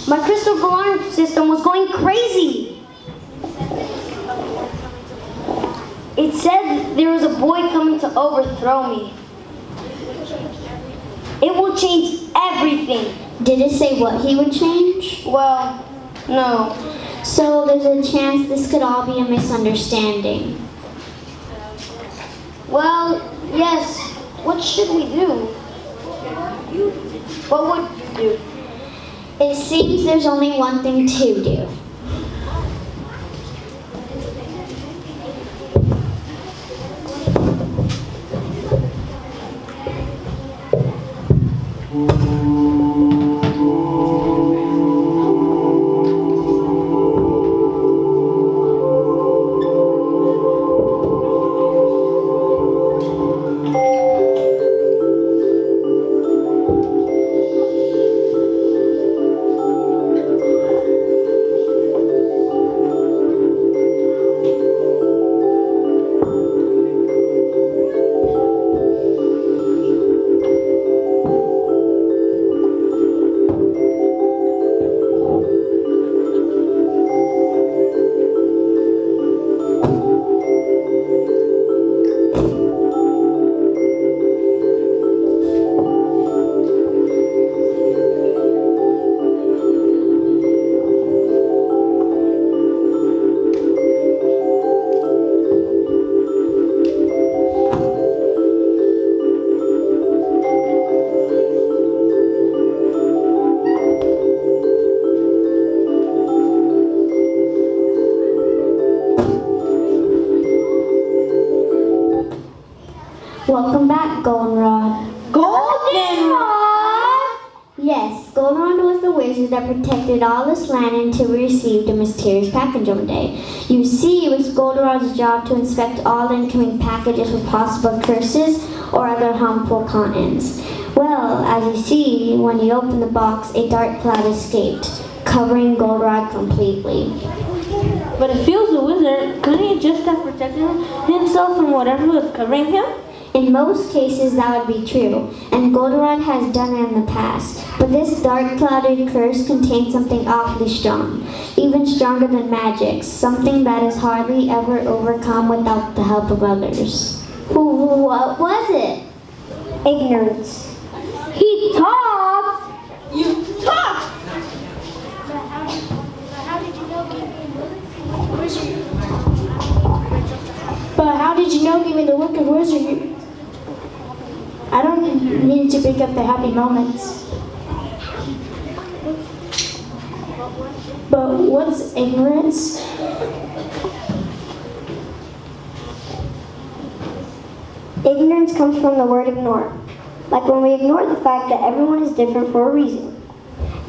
my crystal alarm system was going crazy. It said there was a boy coming to overthrow me. It will change everything. Did it say what he would change? Well, no. So there's a chance this could all be a misunderstanding. Well, yes. What should we do? What would you do? It seems there's only one thing to do. Welcome back, Goldenrod. Goldenrod! Yes, Goldenrod was the wizard that protected all this land until we received a mysterious package one day. You see, it was Goldenrod's job to inspect all incoming packages with possible curses or other harmful contents. Well, as you see, when he opened the box, a dark cloud escaped, covering Goldenrod completely. But if he was a wizard, couldn't he just have protected himself from whatever was covering him? In most cases, that would be true, and Goldenrod has done it in the past. But this dark clouded curse contains something awfully strong, even stronger than magic, something that is hardly ever overcome without the help of others. What was it? Ignorance. He talks! You talk! But how did you know giving the wicked wizard? I don't mean to break up the happy moments. But what's ignorance? Ignorance comes from the word ignore. Like when we ignore the fact that everyone is different for a reason.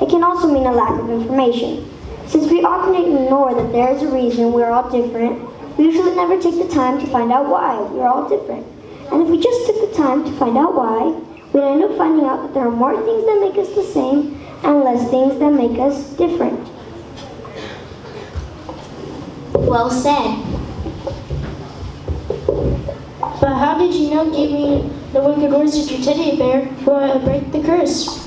It can also mean a lack of information. Since we often ignore that there is a reason we're all different, we usually never take the time to find out why we're all different. And if we just took the time to find out why, we'd end up finding out that there are more things that make us the same and less things that make us different. Well said. But how did you know giving the wicked wizard your teddy bear will break the curse?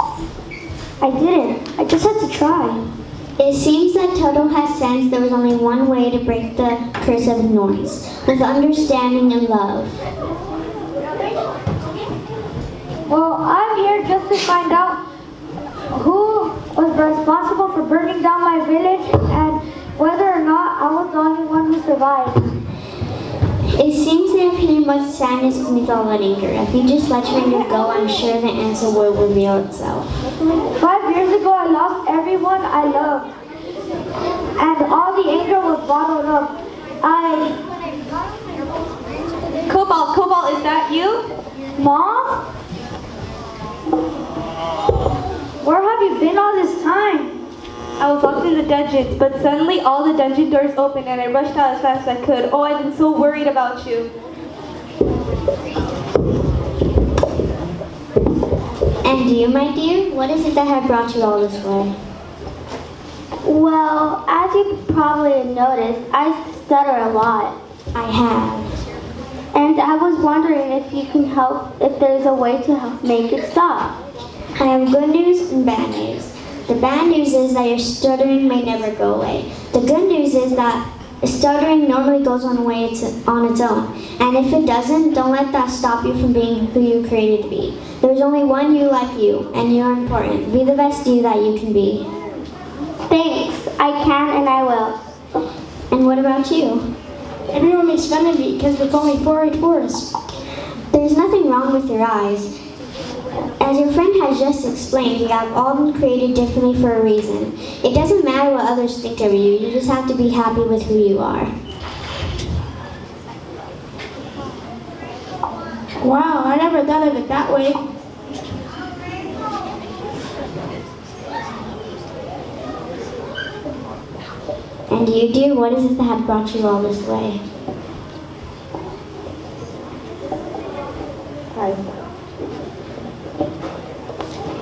I didn't. I just had to try. It seems that Toto has sensed there was only one way to break the curse of ignorance, with understanding and love. Well, I'm here just to find out who was responsible for burning down my village and whether or not I was the only one who survived. It seems there pretty much sadness beneath all that anger. If you just let your anger go, I'm sure the answer will reveal itself. 5 years ago, I lost everyone I loved, and all the anger was bottled up. Cobalt, is that you? Mom? Where have you been all this time? I was locked in the dungeons, but suddenly all the dungeon doors opened and I rushed out as fast as I could. Oh, I've been so worried about you. And you, my dear, what is it that had brought you all this way? Well, as you probably noticed, I stutter a lot. I have. And I was wondering if you can help, if there's a way to help make it stop. I have good news and bad news. The bad news is that your stuttering may never go away. The good news is that Stuttering normally goes on its own. And if it doesn't, don't let that stop you from being who you created to be. There's only one you like you, and you're important. Be the best you that you can be. Thanks. I can and I will. And what about you? Everyone makes fun of me because they call me 4-8-4s. There's nothing wrong with your eyes. As your friend has just explained, we have all been created differently for a reason. It doesn't matter what others think of you, you just have to be happy with who you are. Wow, I never thought of it that way. And you, dear, what is it that brought you all this way?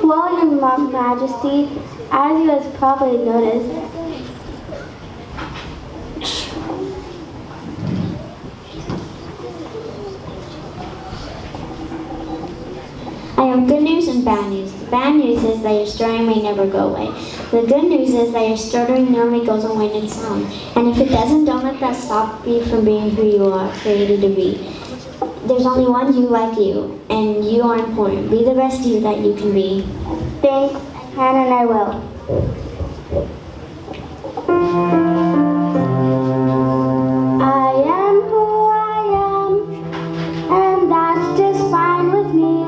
Well, Your Majesty, as you have probably noticed, I have good news and bad news. The bad news is that your stuttering may never go away. The good news is that your stuttering normally goes away in sound. And if it doesn't, don't let that stop you from being who you are created to be. There's only one you like you, and you are important. Be the best you that you can be. thanks, I can and I will. I am who I am, and that's just fine with me.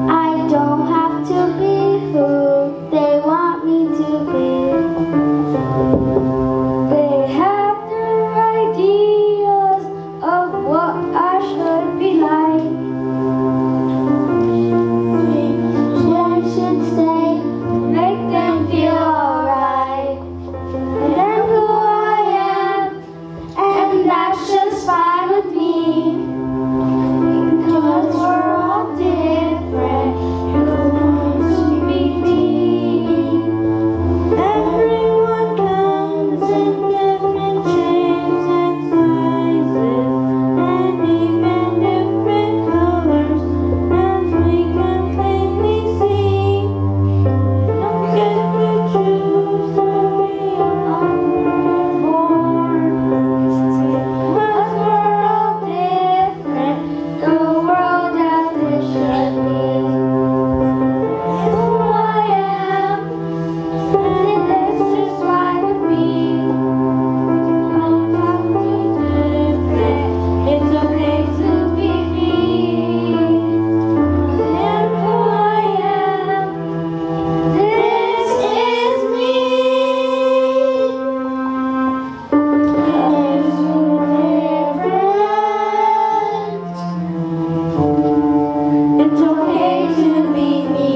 I don't have to be who they want me to be. They have their ideas of what I should be like. I should say, make them feel alright. And I'm who I am, and that's just fine with me. Because we're all different, who wants to be me? Everyone comes in different shapes and sizes, and even different colors, as we can plainly see. Don't get to choose who we are born. Because we're all different, the world as it should be. Who I am, and it's just fine with me. I'm not too different, it's okay to be me. I am who I am, this is me. There's no different. It's okay to be me.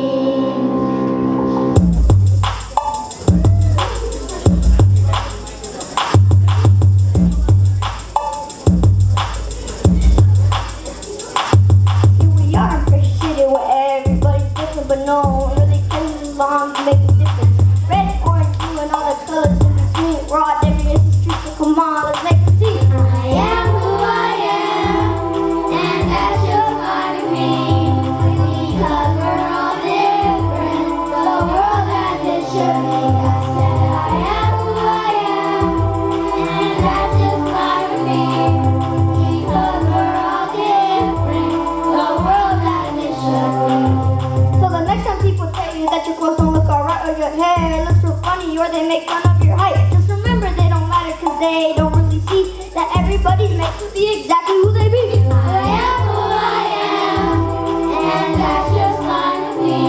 Here we are in Fresh City where everybody's different, but no one really gets along to make a difference. Red, orange, blue, and all the colors in between. We're all different, it's the street, so come on, let's make a scene. I am who I am, and that's just fine with me. Because we're all different, the world as it should be. I said I am who I am, and that's just fine with me. Because we're all different, the world as it should be. So the next time people tell you that your clothes don't look alright, or your hair looks real funny, or they make fun of your height, just remember they don't matter, cause they don't really see that everybody's meant to be exactly who they be. I am who I am, and that's just fine with me.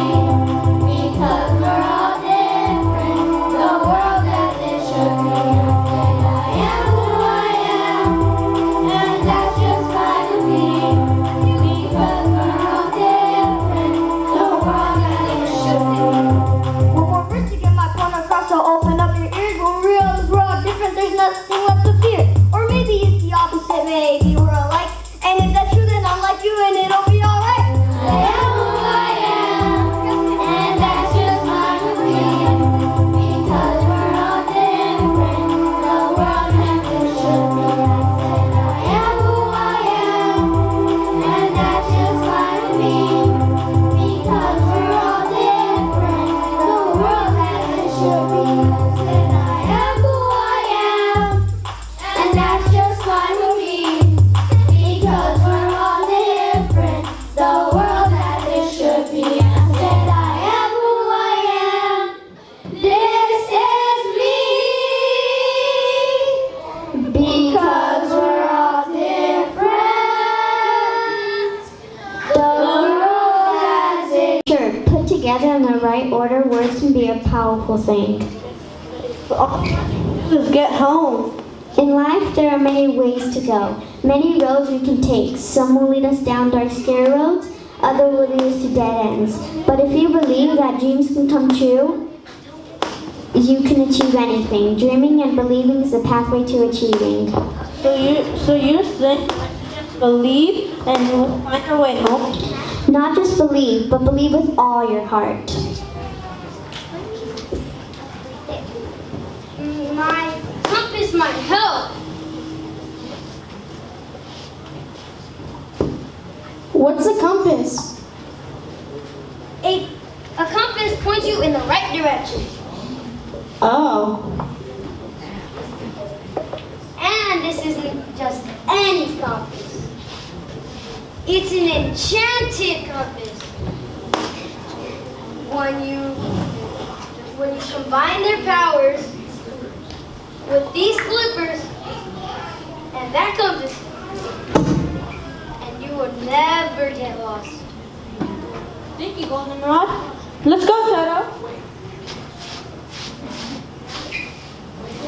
Because we're all different, the world as it should be. I am who I am, and that's just fine with me. Because we're all different, the world as it should be. One more verse to get my point across, so open up your ears. When we realize we're all different, there's nothing left to fear. Or maybe it's the opposite, maybe we're alike. And if that's true, then I'm like you, and it'll be alright. I am who I am, and that's just fine with me. Because we're all different, the world as it should be. I said I am who I am, and that's just fine with me. Because we're all different, the world as it should be. I said I am who I am, in the right order, words can be a powerful thing. Let's get home. In life, there are many ways to go, many roads we can take. Some will lead us down dark, scary roads, others will lead us to dead ends. But if you believe that dreams can come true, you can achieve anything. Dreaming and believing is the pathway to achieving. So you're saying just believe and we'll find our way home? Not just believe, but believe with all your heart. My compass might help. What's a compass? A compass points you in the right direction. Oh. And this isn't just any compass. It's an enchanted compass. When you combine their powers with these slippers and that compass, and you will never get lost. Thank you, Goldenrod. Let's go, Toto.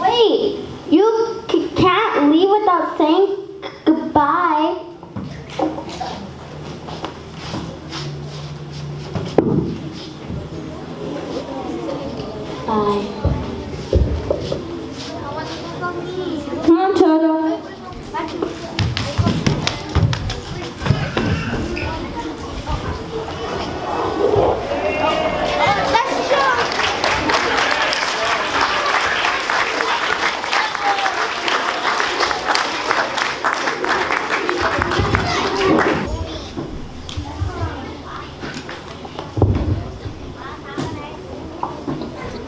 Wait, you can't leave without saying goodbye. Bye. Come on, Toto.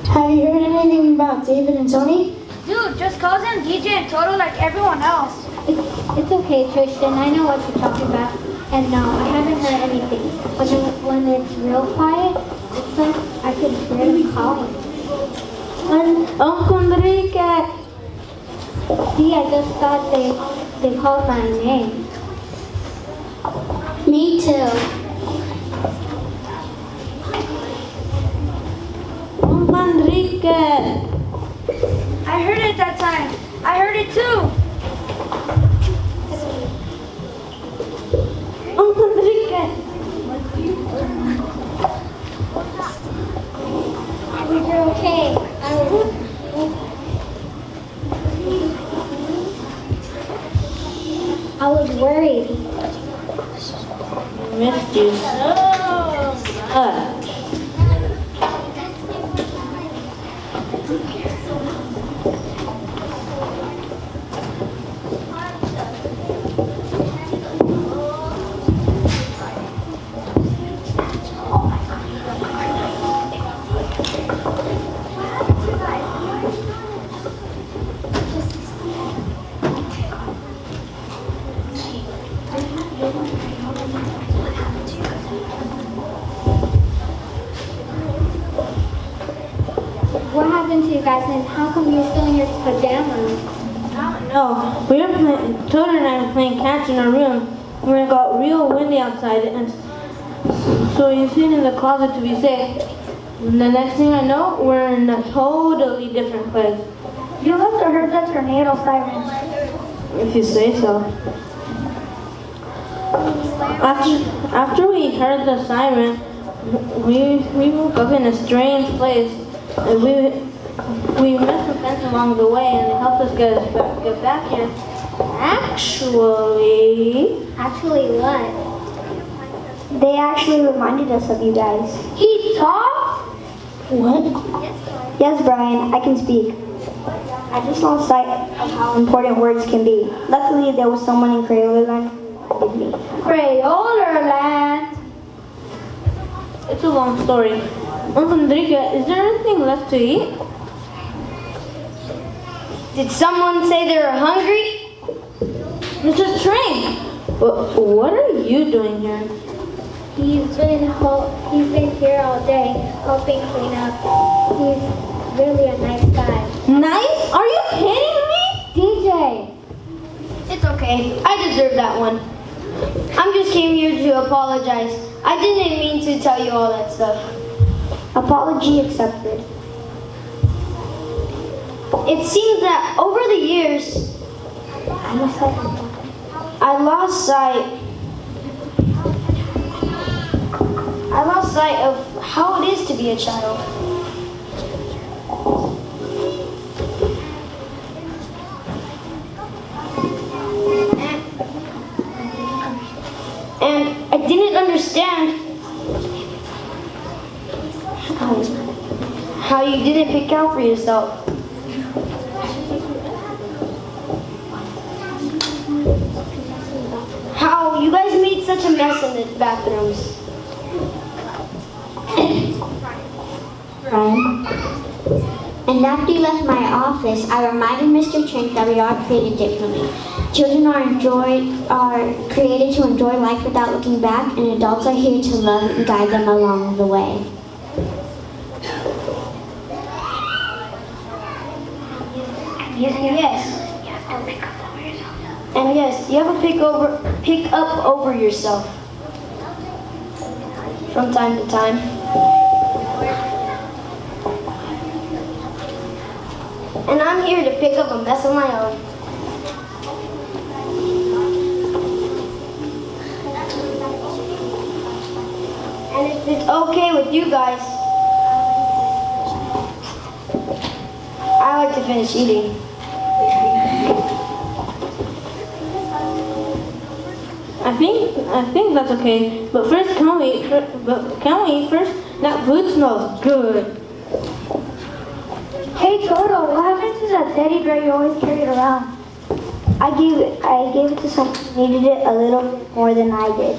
Have you heard anything about David and Tony? Dude, just call them DJ and Toto like everyone else. It's okay, Tristan. I know what you're talking about. And no, I haven't heard anything. When it's real quiet, it's like I can hear them calling. Uncle Enrique. See, I just thought they called my name. Me too. Uncle Enrique. I heard it that time. I heard it too. Uncle Enrique. You're okay. I was worried. Missed you so much. What happened to you guys and how come you're still in your pajamas? No, we were playing, Toto and I were playing catch in our room when it got real windy outside, and so we hid in the closet to be safe. And the next thing I know, we're in a totally different place. You must have heard that tornado siren. If you say so. After we heard the siren, we woke up in a strange place. We met some friends along the way, and they helped us get back here. Actually what? They actually reminded us of you guys. He talked? What? Yes, Brian, I can speak. I just lost sight of how important words can be. Luckily, there was someone in Crayola Land who reminded me. Crayola Land. It's a long story. Uncle Enrique, is there anything left to eat? Did someone say they were hungry? Mr. Train, what are you doing here? He's been here all day helping clean up. He's really a nice guy. Nice? Are you kidding me? DJ! It's okay. I deserve that one. I'm just came here to apologize. I didn't mean to tell you all that stuff. Apology accepted. It seems that over the years, I lost sight of how it is to be a child. And I didn't understand how you didn't pick out for yourself. How you guys made such a mess in the bathrooms. Ryan. And after you left my office, I reminded Mr. Trink that we are created differently. Children are created to enjoy life without looking back, and adults are here to love and guide them along the way. Yes. And yes, you have to pick up over yourself from time to time. And I'm here to pick up a mess of my own. And if it's okay with you guys, I like to finish eating. I think that's okay. But first, can we eat first? That food smells good. Hey Toto, what happened to that teddy bear you always carried around? I gave it to someone who needed it a little more than I did.